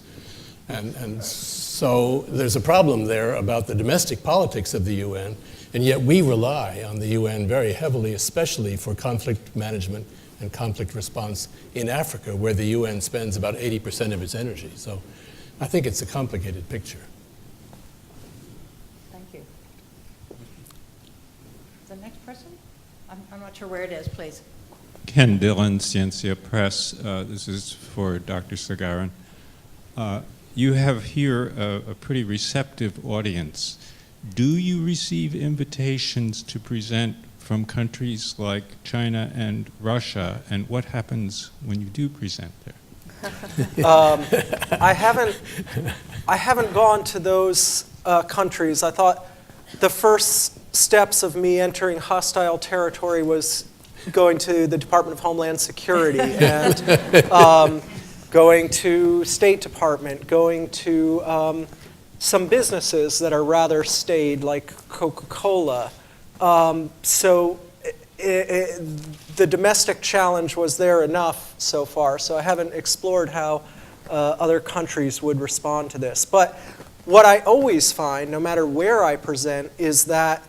And so there's a problem there about the domestic politics of the UN, And yet we rely on the UN very heavily, especially for conflict management and conflict response in Africa, where the UN spends about 80% of its energy. So I think it's a complicated picture. Thank you. The next person? I'm not sure where it is, please. Ken Dillon, Ciencia Press. This is for Dr. Sagaran. You have here a pretty receptive audience. Do you receive invitations to present from countries like China and Russia, and what happens when you do present there? I haven't gone to those countries. I thought the first steps of me entering hostile territory was going to the Department of Homeland Security and going to State Department, going to some businesses that are rather staid, like Coca-Cola. So the domestic challenge was there enough so far, so I haven't explored how other countries would respond to this. But what I always find, no matter where I present, is that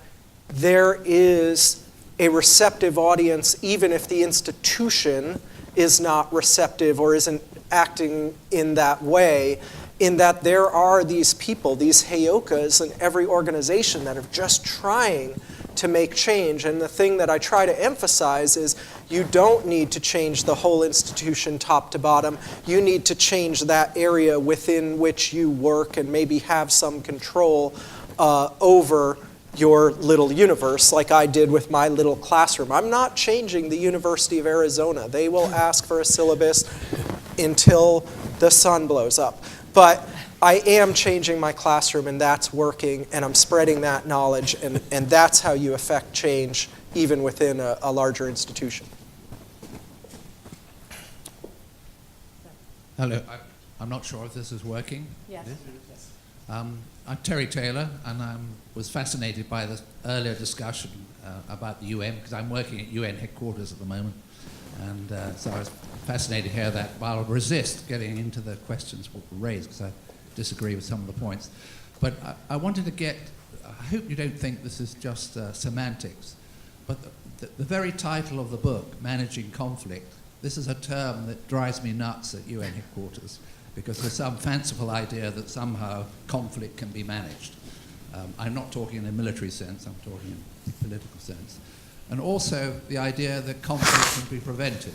there is a receptive audience, even if the institution is not receptive or isn't acting in that way, in that there are these people, these heyokas in every organization that are just trying to make change. And the thing that I try to emphasize is you don't need to change the whole institution top to bottom. You need to change that area within which you work and maybe have some control over your little universe, like I did with my little classroom. I'm not changing the University of Arizona. They will ask for a syllabus until the sun blows up. But I am changing my classroom, and that's working, and I'm spreading that knowledge, and that's how you affect change even within a larger institution. Hello. I'm not sure if this is working. Yes. I'm Terry Taylor, and I was fascinated by the earlier discussion about the UN, because I'm working at UN headquarters at the moment. And so I was fascinated to hear that, but I'll resist getting into the questions raised, because I disagree with some of the points. But I wanted to get, I hope you don't think this is just semantics, but the very title of the book, Managing Conflict, this is a term that drives me nuts at UN headquarters, because there's some fanciful idea that somehow conflict can be managed. I'm not talking in a military sense, I'm talking in a political sense. And also the idea that conflict can be prevented.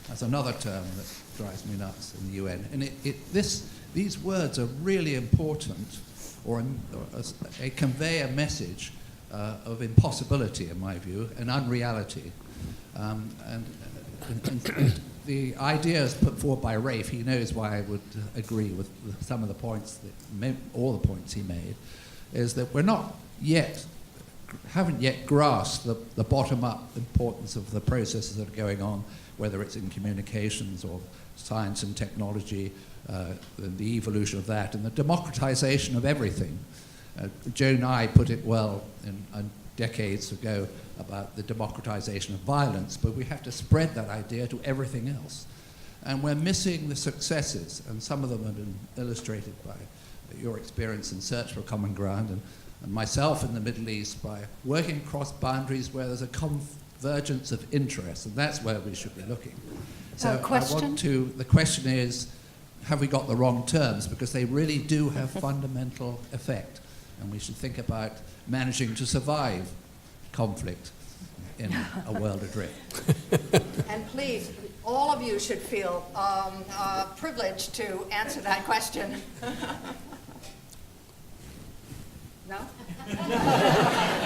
That's another term that drives me nuts in the UN. And these words are really important, or convey a message of impossibility, in my view, and unreality. And the ideas put forward by Rafe, he knows why I would agree with some of the points, all the points he made, is that we're haven't yet grasped the bottom-up importance of the processes that are going on, whether it's in communications or science and technology, the evolution of that, and the democratization of everything. Joe Nye put it well decades ago about the democratization of violence, but we have to spread that idea to everything else. And we're missing the successes, and some of them have been illustrated by your experience in Search for Common Ground, and myself in the Middle East by working across boundaries where there's a convergence of interests, and that's where we should be looking. So the question is, have we got the wrong terms? Because they really do have fundamental effect, and we should think about managing to survive conflict in a world adrift. And please, all of you should feel privileged to answer that question. No?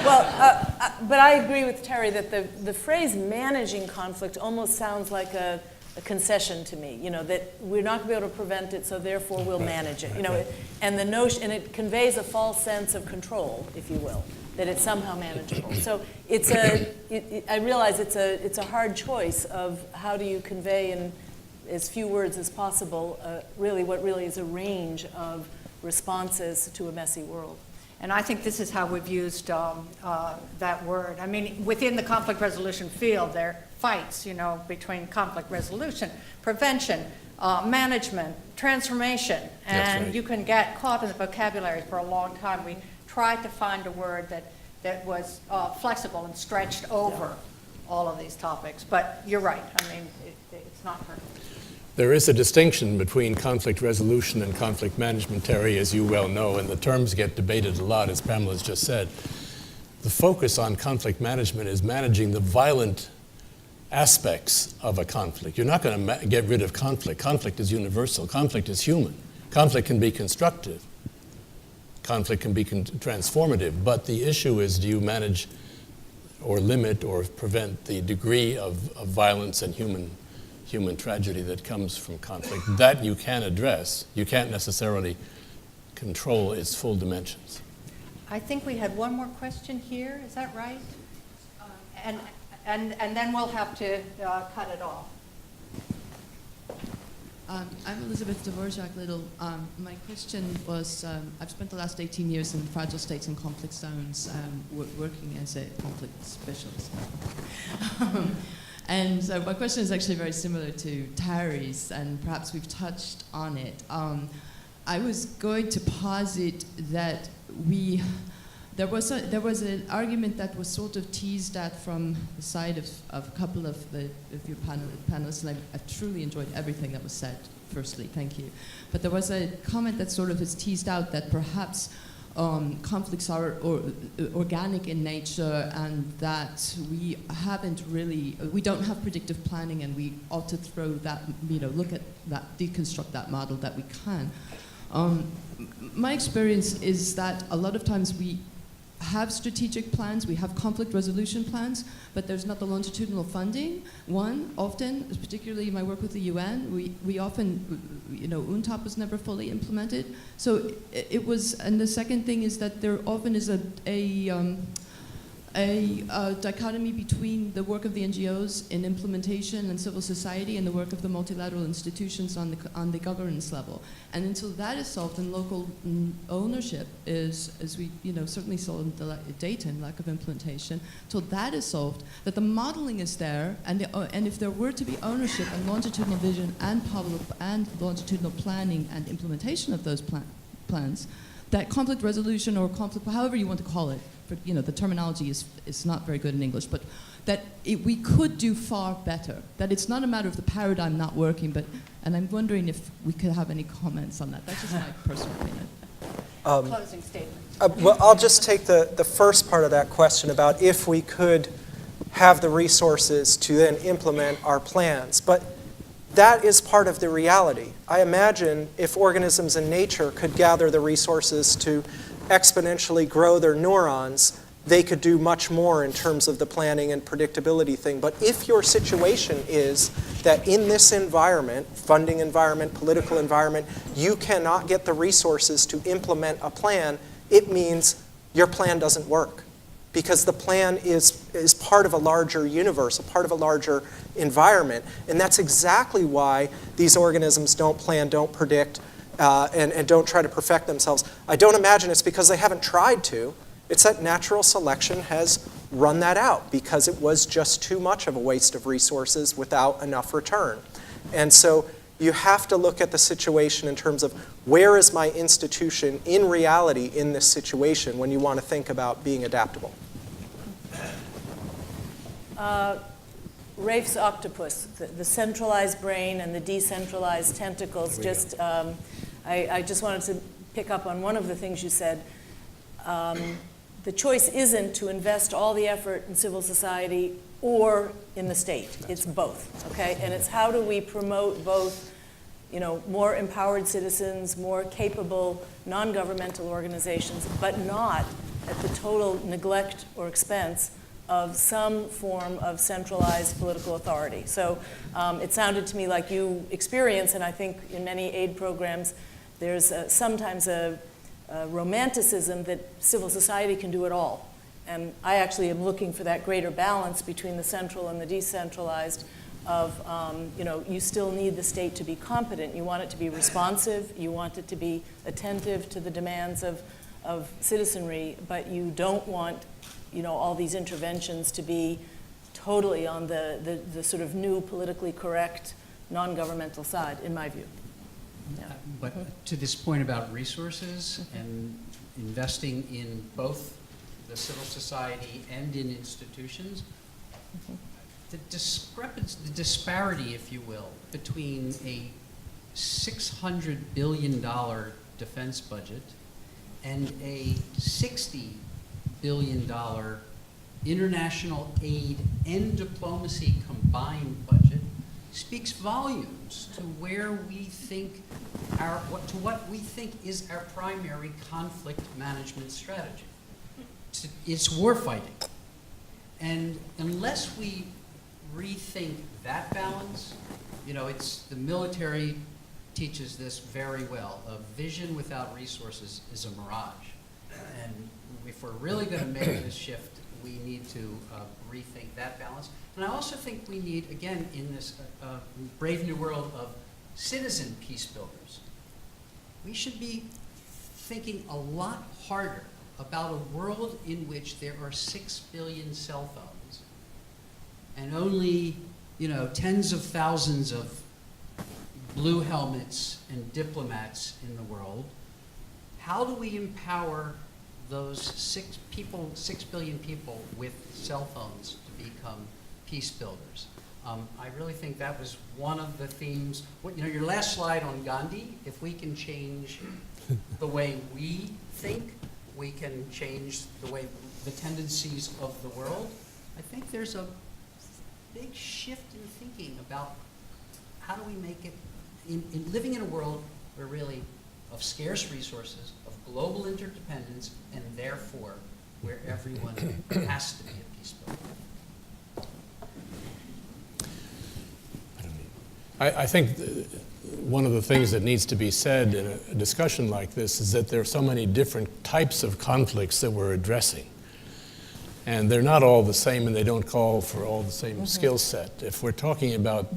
Well, but I agree with Terry that the phrase managing conflict almost sounds like a concession to me, that we're not going to be able to prevent it, so therefore we'll manage it, and the notion, and it conveys a false sense of control, if you will, that it's somehow manageable. So I realize it's a hard choice of how do you convey in as few words as possible really what really is a range of responses to a messy world. And I think this is how we've used that word. I mean, within the conflict resolution field, there are fights, between conflict resolution, prevention, management, transformation, and you can get caught in the vocabulary for a long time. We tried to find a word that that was flexible and stretched over all of these topics. But you're right. I mean, it's not perfect. There is a distinction between conflict resolution and conflict management, Terry, as you well know, and the terms get debated a lot, as Pamela's just said. The focus on conflict management is managing the violent aspects of a conflict. You're not going to get rid of conflict. Conflict is universal. Conflict is human. Conflict can be constructive. Conflict can be transformative. But the issue is, do you manage or limit or prevent the degree of violence and human tragedy that comes from conflict? That you can address. You can't necessarily control its full dimensions. I think we had one more question here. Is that right? And then we'll have to cut it off. I'm Elizabeth Dvorak-Little. My question was, I've spent the last 18 years in fragile states and conflict zones, working as a conflict specialist. And so my question is actually very similar to Terry's, and perhaps we've touched on it. I was going to posit that there was an argument that was sort of teased at from the side of a couple of your panelists, and I've truly enjoyed everything that was said, firstly, thank you. But there was a comment that sort of is teased out that perhaps conflicts are organic in nature, and that we don't have predictive planning, and we ought to throw that, look at that, deconstruct that model that we can. My experience is that a lot of times we have strategic plans, we have conflict resolution plans, but there's not the longitudinal funding. Often, particularly in my work with the UN, we often, UNTOP was never fully implemented. So it was, and the second thing is that there often is a dichotomy between the work of the NGOs in implementation and civil society and the work of the multilateral institutions on the governance level. And until that is solved, and local ownership is, as we certainly saw in Dayton, lack of implementation, until that is solved, that the modeling is there, and if there were to be ownership and longitudinal vision and longitudinal planning and implementation of those plans, that conflict resolution or conflict, however you want to call it, the terminology is not very good in English, but that we could do far better. That it's not a matter of the paradigm not working, and I'm wondering if we could have any comments on that. That's just my personal opinion. Closing statement. Well, I'll just take the first part of that question about if we could have the resources to then implement our plans. But that is part of the reality. I imagine if organisms in nature could gather the resources to exponentially grow their neurons, they could do much more in terms of the planning and predictability thing. But if your situation is that in this environment, funding environment, political environment, you cannot get the resources to implement a plan, it means your plan doesn't work. Because the plan is part of a larger universe, a part of a larger environment. And that's exactly why these organisms don't plan, don't predict, and don't try to perfect themselves. I don't imagine it's because they haven't tried to. It's that natural selection has run that out because it was just too much of a waste of resources without enough return. And so you have to look at the situation in terms of where is my institution in reality in this situation when you want to think about being adaptable. Rafe's octopus, the centralized brain and the decentralized tentacles. I just wanted to pick up on one of the things you said. The choice isn't to invest all the effort in civil society or in the state. It's both, okay? And it's how do we promote both, more empowered citizens, more capable non-governmental organizations, but not at the total neglect or expense of some form of centralized political authority. So it sounded to me like you experience, and I think in many aid programs, there's sometimes a romanticism that civil society can do it all. And I actually am looking for that greater balance between the central and the decentralized of, you still need the state to be competent. You want it to be responsive. You want it to be attentive to the demands of citizenry, but you don't want all these interventions to be totally on the sort of new politically correct non-governmental side, in my view. Yeah. But to this point about resources and investing in both the civil society and in institutions, the disparity, if you will, between a $600 billion defense budget and a $60 billion international aid and diplomacy combined budget speaks volumes to where we think what we think is our primary conflict management strategy. It's warfighting. And unless we rethink that balance, it's the military teaches this very well. A vision without resources is a mirage. And if we're really going to make this shift, we need to rethink that balance. And I also think we need, again, in this brave new world of citizen peace builders, we should be thinking a lot harder about a world in which there are 6 billion cell phones and only, tens of thousands of blue helmets and diplomats in the world. How do we empower those 6 billion people with cell phones to become peace builders? I really think that was one of the themes. Your last slide on Gandhi, if we can change the way we think, we can change the tendencies of the world. I think there's a big shift in thinking about how do we make it, in living in a world where really of scarce resources, of global interdependence, and therefore where everyone has to be a peace builder. I think one of the things that needs to be said in a discussion like this is that there are so many different types of conflicts that we're addressing. And they're not all the same, and they don't call for all the same skill set. If we're talking about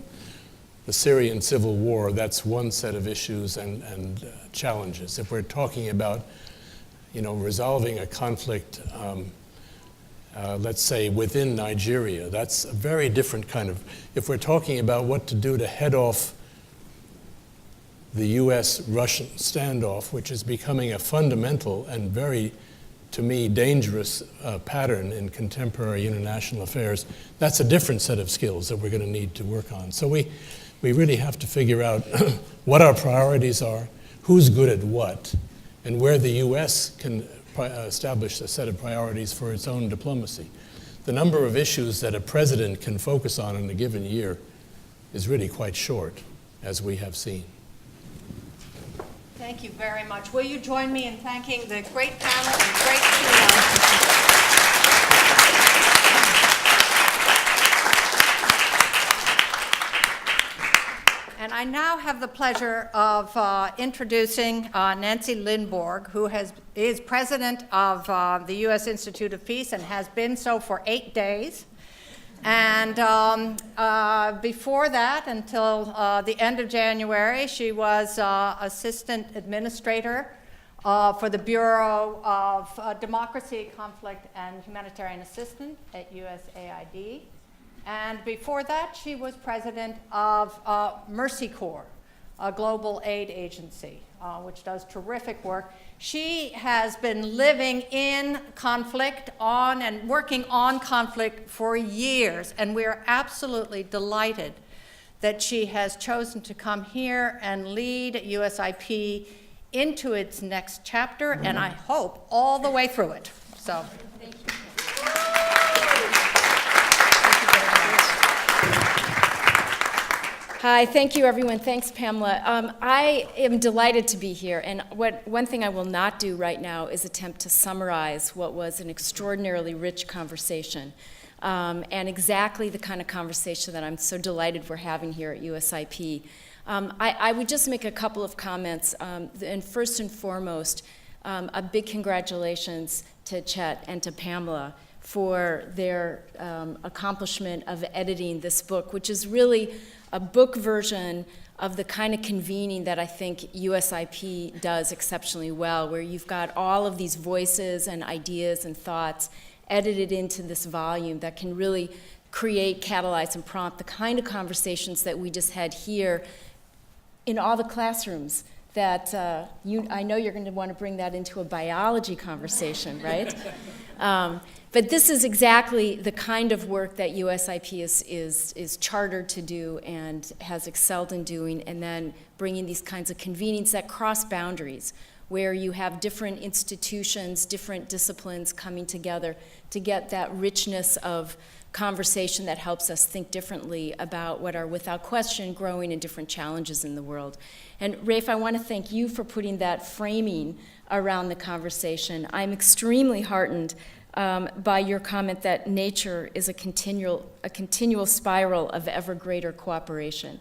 the Syrian civil war, that's one set of issues and challenges. If we're talking about, resolving a conflict, let's say within Nigeria, that's a very different kind of. If we're talking about what to do to head off the U.S.-Russian standoff, which is becoming a fundamental and very, to me, dangerous pattern in contemporary international affairs, that's a different set of skills that we're going to need to work on. So we really have to figure out what our priorities are, who's good at what, and where the U.S. can establish a set of priorities for its own diplomacy. The number of issues that a president can focus on in a given year is really quite short, as we have seen. Thank you very much. Will you join me in thanking the great panel and great keynote? And I now have the pleasure of introducing Nancy Lindborg, who is president of the U.S. Institute of Peace and has been so for 8 days. And before that, until the end of January, she was assistant administrator for the Bureau of Democracy, Conflict, and Humanitarian Assistance at USAID. And before that, she was president of Mercy Corps, a global aid agency, which does terrific work. She has been living in conflict and working on conflict for years, and we are absolutely delighted that she has chosen to come here and lead USIP into its next chapter, and I hope all the way through it. So, thank you. Hi, thank you everyone. Thanks, Pamela. I am delighted to be here, and one thing I will not do right now is attempt to summarize what was an extraordinarily rich conversation, and exactly the kind of conversation that I'm so delighted we're having here at USIP. I would just make a couple of comments, and first and foremost, a big congratulations to Chet and to Pamela for their accomplishment of editing this book, which is really a book version of the kind of convening that I think USIP does exceptionally well, where you've got all of these voices and ideas and thoughts edited into this volume that can really create, catalyze, and prompt the kind of conversations that we just had here in all the classrooms that I know you're going to want to bring that into a biology conversation, right? But this is exactly the kind of work that USIP is chartered to do and has excelled in doing, and then bringing these kinds of convenings that cross boundaries, where you have different institutions, different disciplines coming together to get that richness of conversation that helps us think differently about what are, without question, growing and different challenges in the world. And Rafe, I want to thank you for putting that framing around the conversation. I'm extremely heartened by your comment that nature is a continual spiral of ever greater cooperation.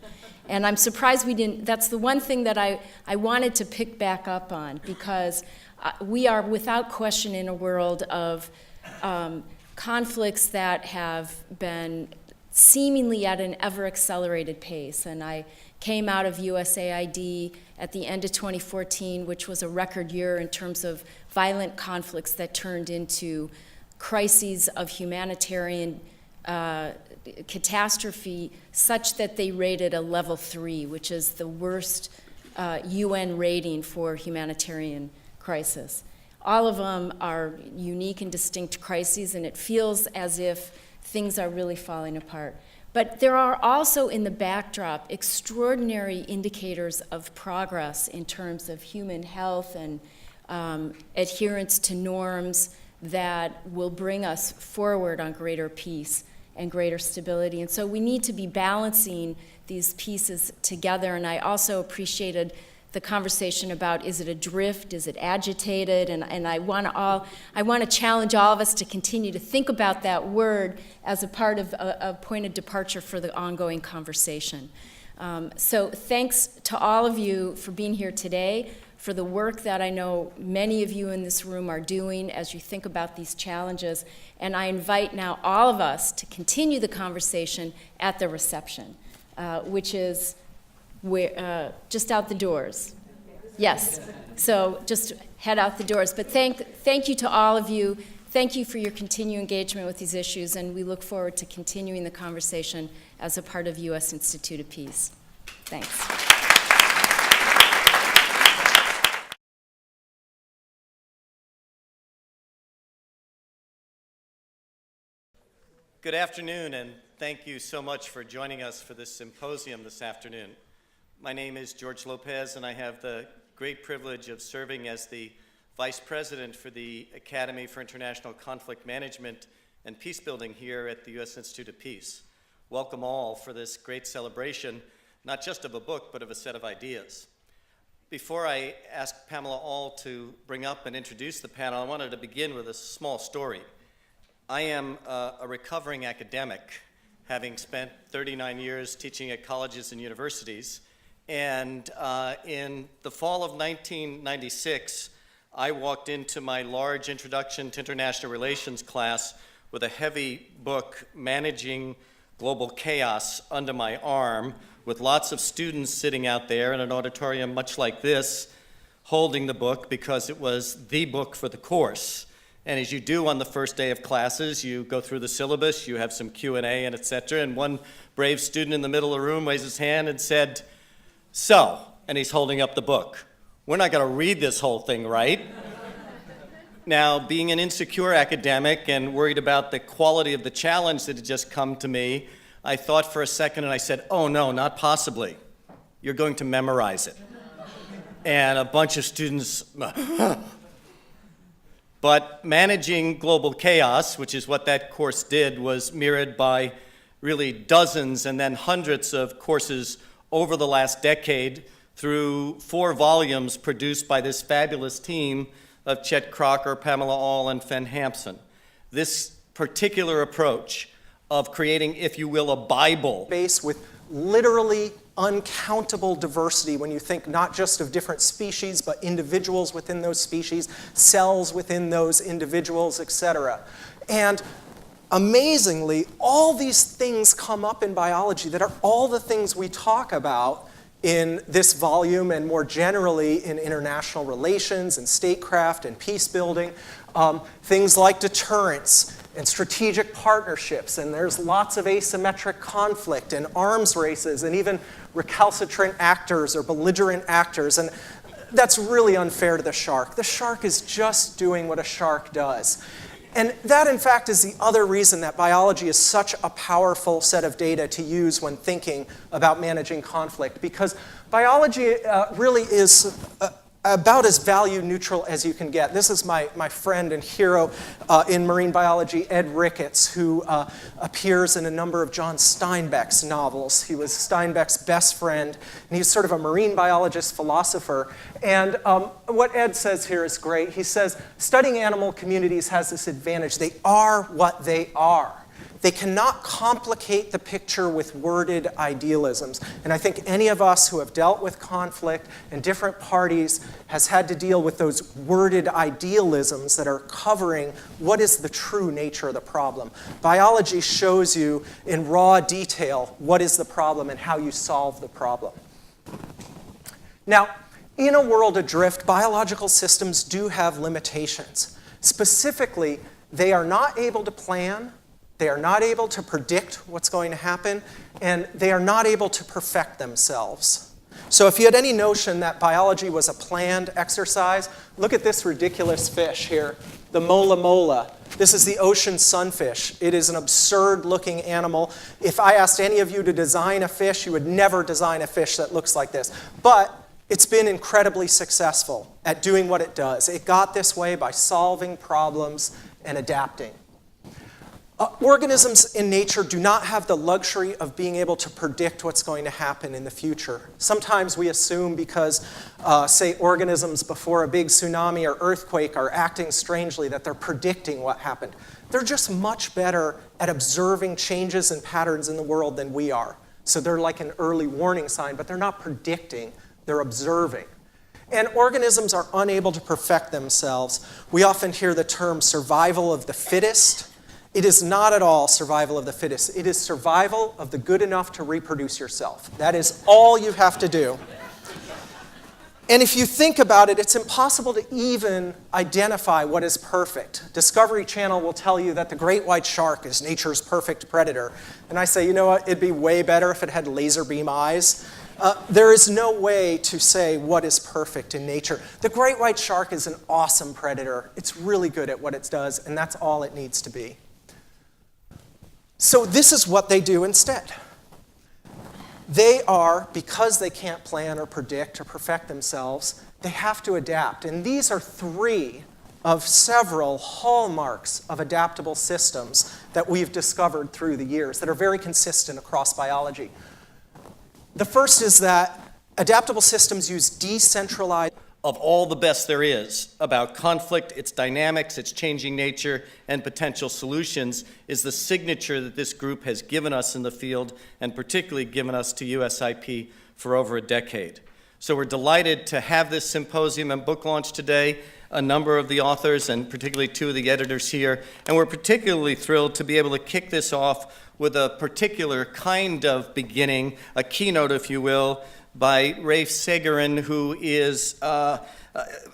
And I'm surprised we didn't, that's the one thing that I wanted to pick back up on, because we are without question in a world of conflicts that have been seemingly at an ever accelerated pace. And I came out of USAID at the end of 2014, which was a record year in terms of violent conflicts that turned into crises of humanitarian catastrophe, such that they rated a level 3, which is the worst UN rating for humanitarian crisis. All of them are unique and distinct crises, and it feels as if things are really falling apart. But there are also in the backdrop extraordinary indicators of progress in terms of human health and adherence to norms that will bring us forward on greater peace and greater stability. And so we need to be balancing these pieces together. And I also appreciated the conversation about, is it adrift, is it agitated? And I want to challenge all of us to continue to think about that word as a part of a point of departure for the ongoing conversation. So thanks to all of you for being here today, for the work that I know many of you in this room are doing as you think about these challenges. And I invite now all of us to continue the conversation at the reception, which is just out the doors. Yes, so just head out the doors. But thank you to all of you. Thank you for your continued engagement with these issues, and we look forward to continuing the conversation as a part of U.S. Institute of Peace. Thanks. Good afternoon, and thank you so much for joining us for this symposium this afternoon. My name is George Lopez, and I have the great privilege of serving as the Vice President for the Academy for International Conflict Management and Peacebuilding here at the U.S. Institute of Peace. Welcome all for this great celebration, not just of a book, but of a set of ideas. Before I ask Pamela All to bring up and introduce the panel, I wanted to begin with a small story. I am a recovering academic, having spent 39 years teaching at colleges and universities. And in the fall of 1996, I walked into my large Introduction to International Relations class with a heavy book, Managing Global Chaos, under my arm, with lots of students sitting out there in an auditorium much like this, holding the book because it was the book for the course. And as you do on the first day of classes, you go through the syllabus, you have some Q&A and et cetera, and one brave student in the middle of the room raised his hand and said, "So," and he's holding up the book, "we're not going to read this whole thing, right?" Now, being an insecure academic and worried about the quality of the challenge that had just come to me, I thought for a second and I said, "Oh no, not possibly. You're going to memorize it." And a bunch of students, but Managing Global Chaos, which is what that course did, was mirrored by really dozens and then hundreds of courses over the last decade through 4 volumes produced by this fabulous team of Chet Crocker, Pamela All, and Fen Hampson. This particular approach of creating, if you will, a Bible. Base with literally uncountable diversity when you think not just of different species, but individuals within those species, cells within those individuals, etc. And amazingly, all these things come up in biology that are all the things we talk about in this volume and more generally in international relations and statecraft and peace building. Things like deterrence and strategic partnerships, and there's lots of asymmetric conflict and arms races and even recalcitrant actors or belligerent actors. And that's really unfair to the shark. The shark is just doing what a shark does. And that, in fact, is the other reason that biology is such a powerful set of data to use when thinking about managing conflict, because biology really is about as value neutral as you can get. This is my friend and hero in marine biology, Ed Ricketts, who appears in a number of John Steinbeck's novels. He was Steinbeck's best friend, and he's sort of a marine biologist philosopher. And what Ed says here is great. He says, studying animal communities has this advantage. They are what they are. They cannot complicate the picture with worded idealisms. And I think any of us who have dealt with conflict and different parties has had to deal with those worded idealisms that are covering what is the true nature of the problem. Biology shows you in raw detail what is the problem and how you solve the problem. Now, in a world adrift, biological systems do have limitations. Specifically, they are not able to plan, they are not able to predict what's going to happen, and they are not able to perfect themselves. So if you had any notion that biology was a planned exercise, look at this ridiculous fish here, the mola mola. This is the ocean sunfish. It is an absurd-looking animal. If I asked any of you to design a fish, you would never design a fish that looks like this. But it's been incredibly successful at doing what it does. It got this way by solving problems and adapting. Organisms in nature do not have the luxury of being able to predict what's going to happen in the future. Sometimes we assume because, say, organisms before a big tsunami or earthquake are acting strangely that they're predicting what happened. They're just much better at observing changes and patterns in the world than we are. So they're like an early warning sign, but they're not predicting, they're observing. And organisms are unable to perfect themselves. We often hear the term survival of the fittest. It is not at all survival of the fittest. It is survival of the good enough to reproduce yourself. That is all you have to do. And if you think about it, it's impossible to even identify what is perfect. Discovery Channel will tell you that the great white shark is nature's perfect predator. And I say, you know what, it'd be way better if it had laser beam eyes. There is no way to say what is perfect in nature. The great white shark is an awesome predator. It's really good at what it does, and that's all it needs to be. So this is what they do instead. They are, because they can't plan or predict or perfect themselves, they have to adapt. And these are three of several hallmarks of adaptable systems that we've discovered through the years that are very consistent across biology. The first is that adaptable systems use decentralized of all the best there is about conflict, its dynamics, its changing nature, and potential solutions is the signature that this group has given us in the field, and particularly given us to USIP for over a decade. So we're delighted to have this symposium and book launch today, a number of the authors and particularly two of the editors here, and we're particularly thrilled to be able to kick this off with a particular kind of beginning, a keynote, if you will, by Rafe Segerin, who is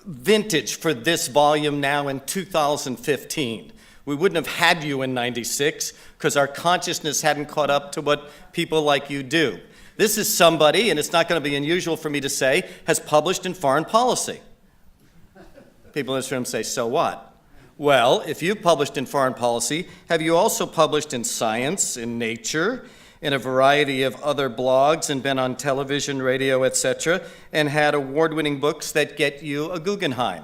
vintage for this volume now in 2015. We wouldn't have had you in 96 because our consciousness hadn't caught up to what people like you do. This is somebody, and it's not going to be unusual for me to say, has published in foreign policy. People in this room say, so what? Well, if you've published in foreign policy, have you also published in science, in Nature, in a variety of other blogs, and been on television, radio, etc., and had award-winning books that get you a Guggenheim?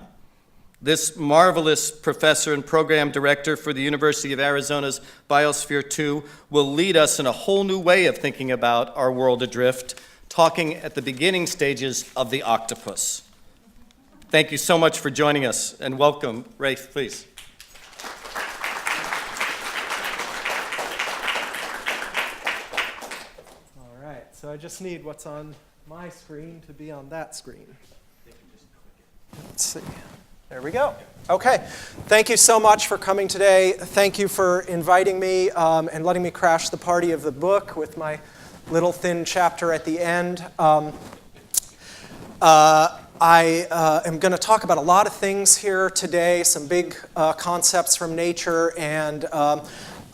This marvelous professor and program director for the University of Arizona's Biosphere 2 will lead us in a whole new way of thinking about our world adrift, talking at the beginning stages of the octopus. Thank you so much for joining us, and welcome. Rafe, please. So I just need what's on my screen to be on that screen. Let's see. There we go. Okay. Thank you so much for coming today. Thank you for inviting me and letting me crash the party of the book with my little thin chapter at the end. I am going to talk about a lot of things here today, some big concepts from nature, and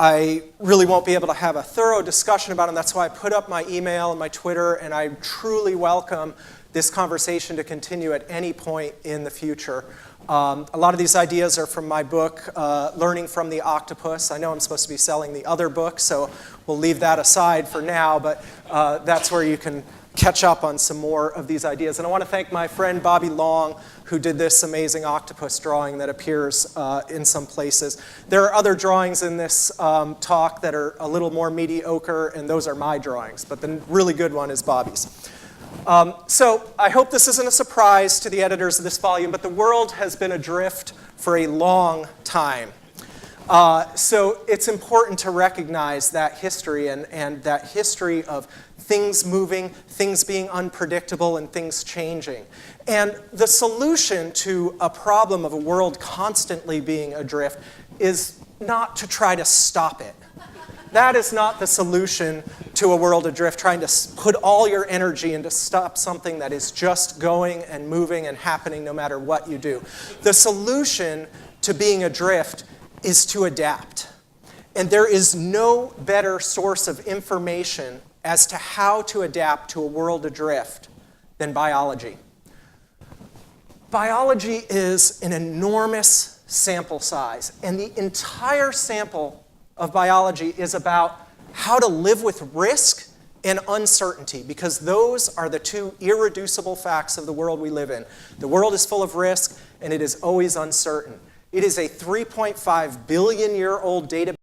I really won't be able to have a thorough discussion about them. That's why I put up my email and my Twitter, and I truly welcome this conversation to continue at any point in the future. A lot of these ideas are from my book, Learning from the Octopus. I know I'm supposed to be selling the other book, so we'll leave that aside for now, but that's where you can catch up on some more of these ideas. And I want to thank my friend Bobby Long, who did this amazing octopus drawing that appears in some places. There are other drawings in this talk that are a little more mediocre, and those are my drawings, but the really good one is Bobby's. So I hope this isn't a surprise to the editors of this volume, but the world has been adrift for a long time. So it's important to recognize that history and that history of things moving, things being unpredictable, and things changing. And the solution to a problem of a world constantly being adrift is not to try to stop it. That is not the solution to a world adrift, trying to put all your energy into stop something that is just going and moving and happening no matter what you do. The solution to being adrift is to adapt. And there is no better source of information as to how to adapt to a world adrift than biology. Biology is an enormous sample size, and the entire sample of biology is about how to live with risk and uncertainty, because those are the two irreducible facts of the world we live in. The world is full of risk, and it is always uncertain. It is a 3.5 billion-year-old database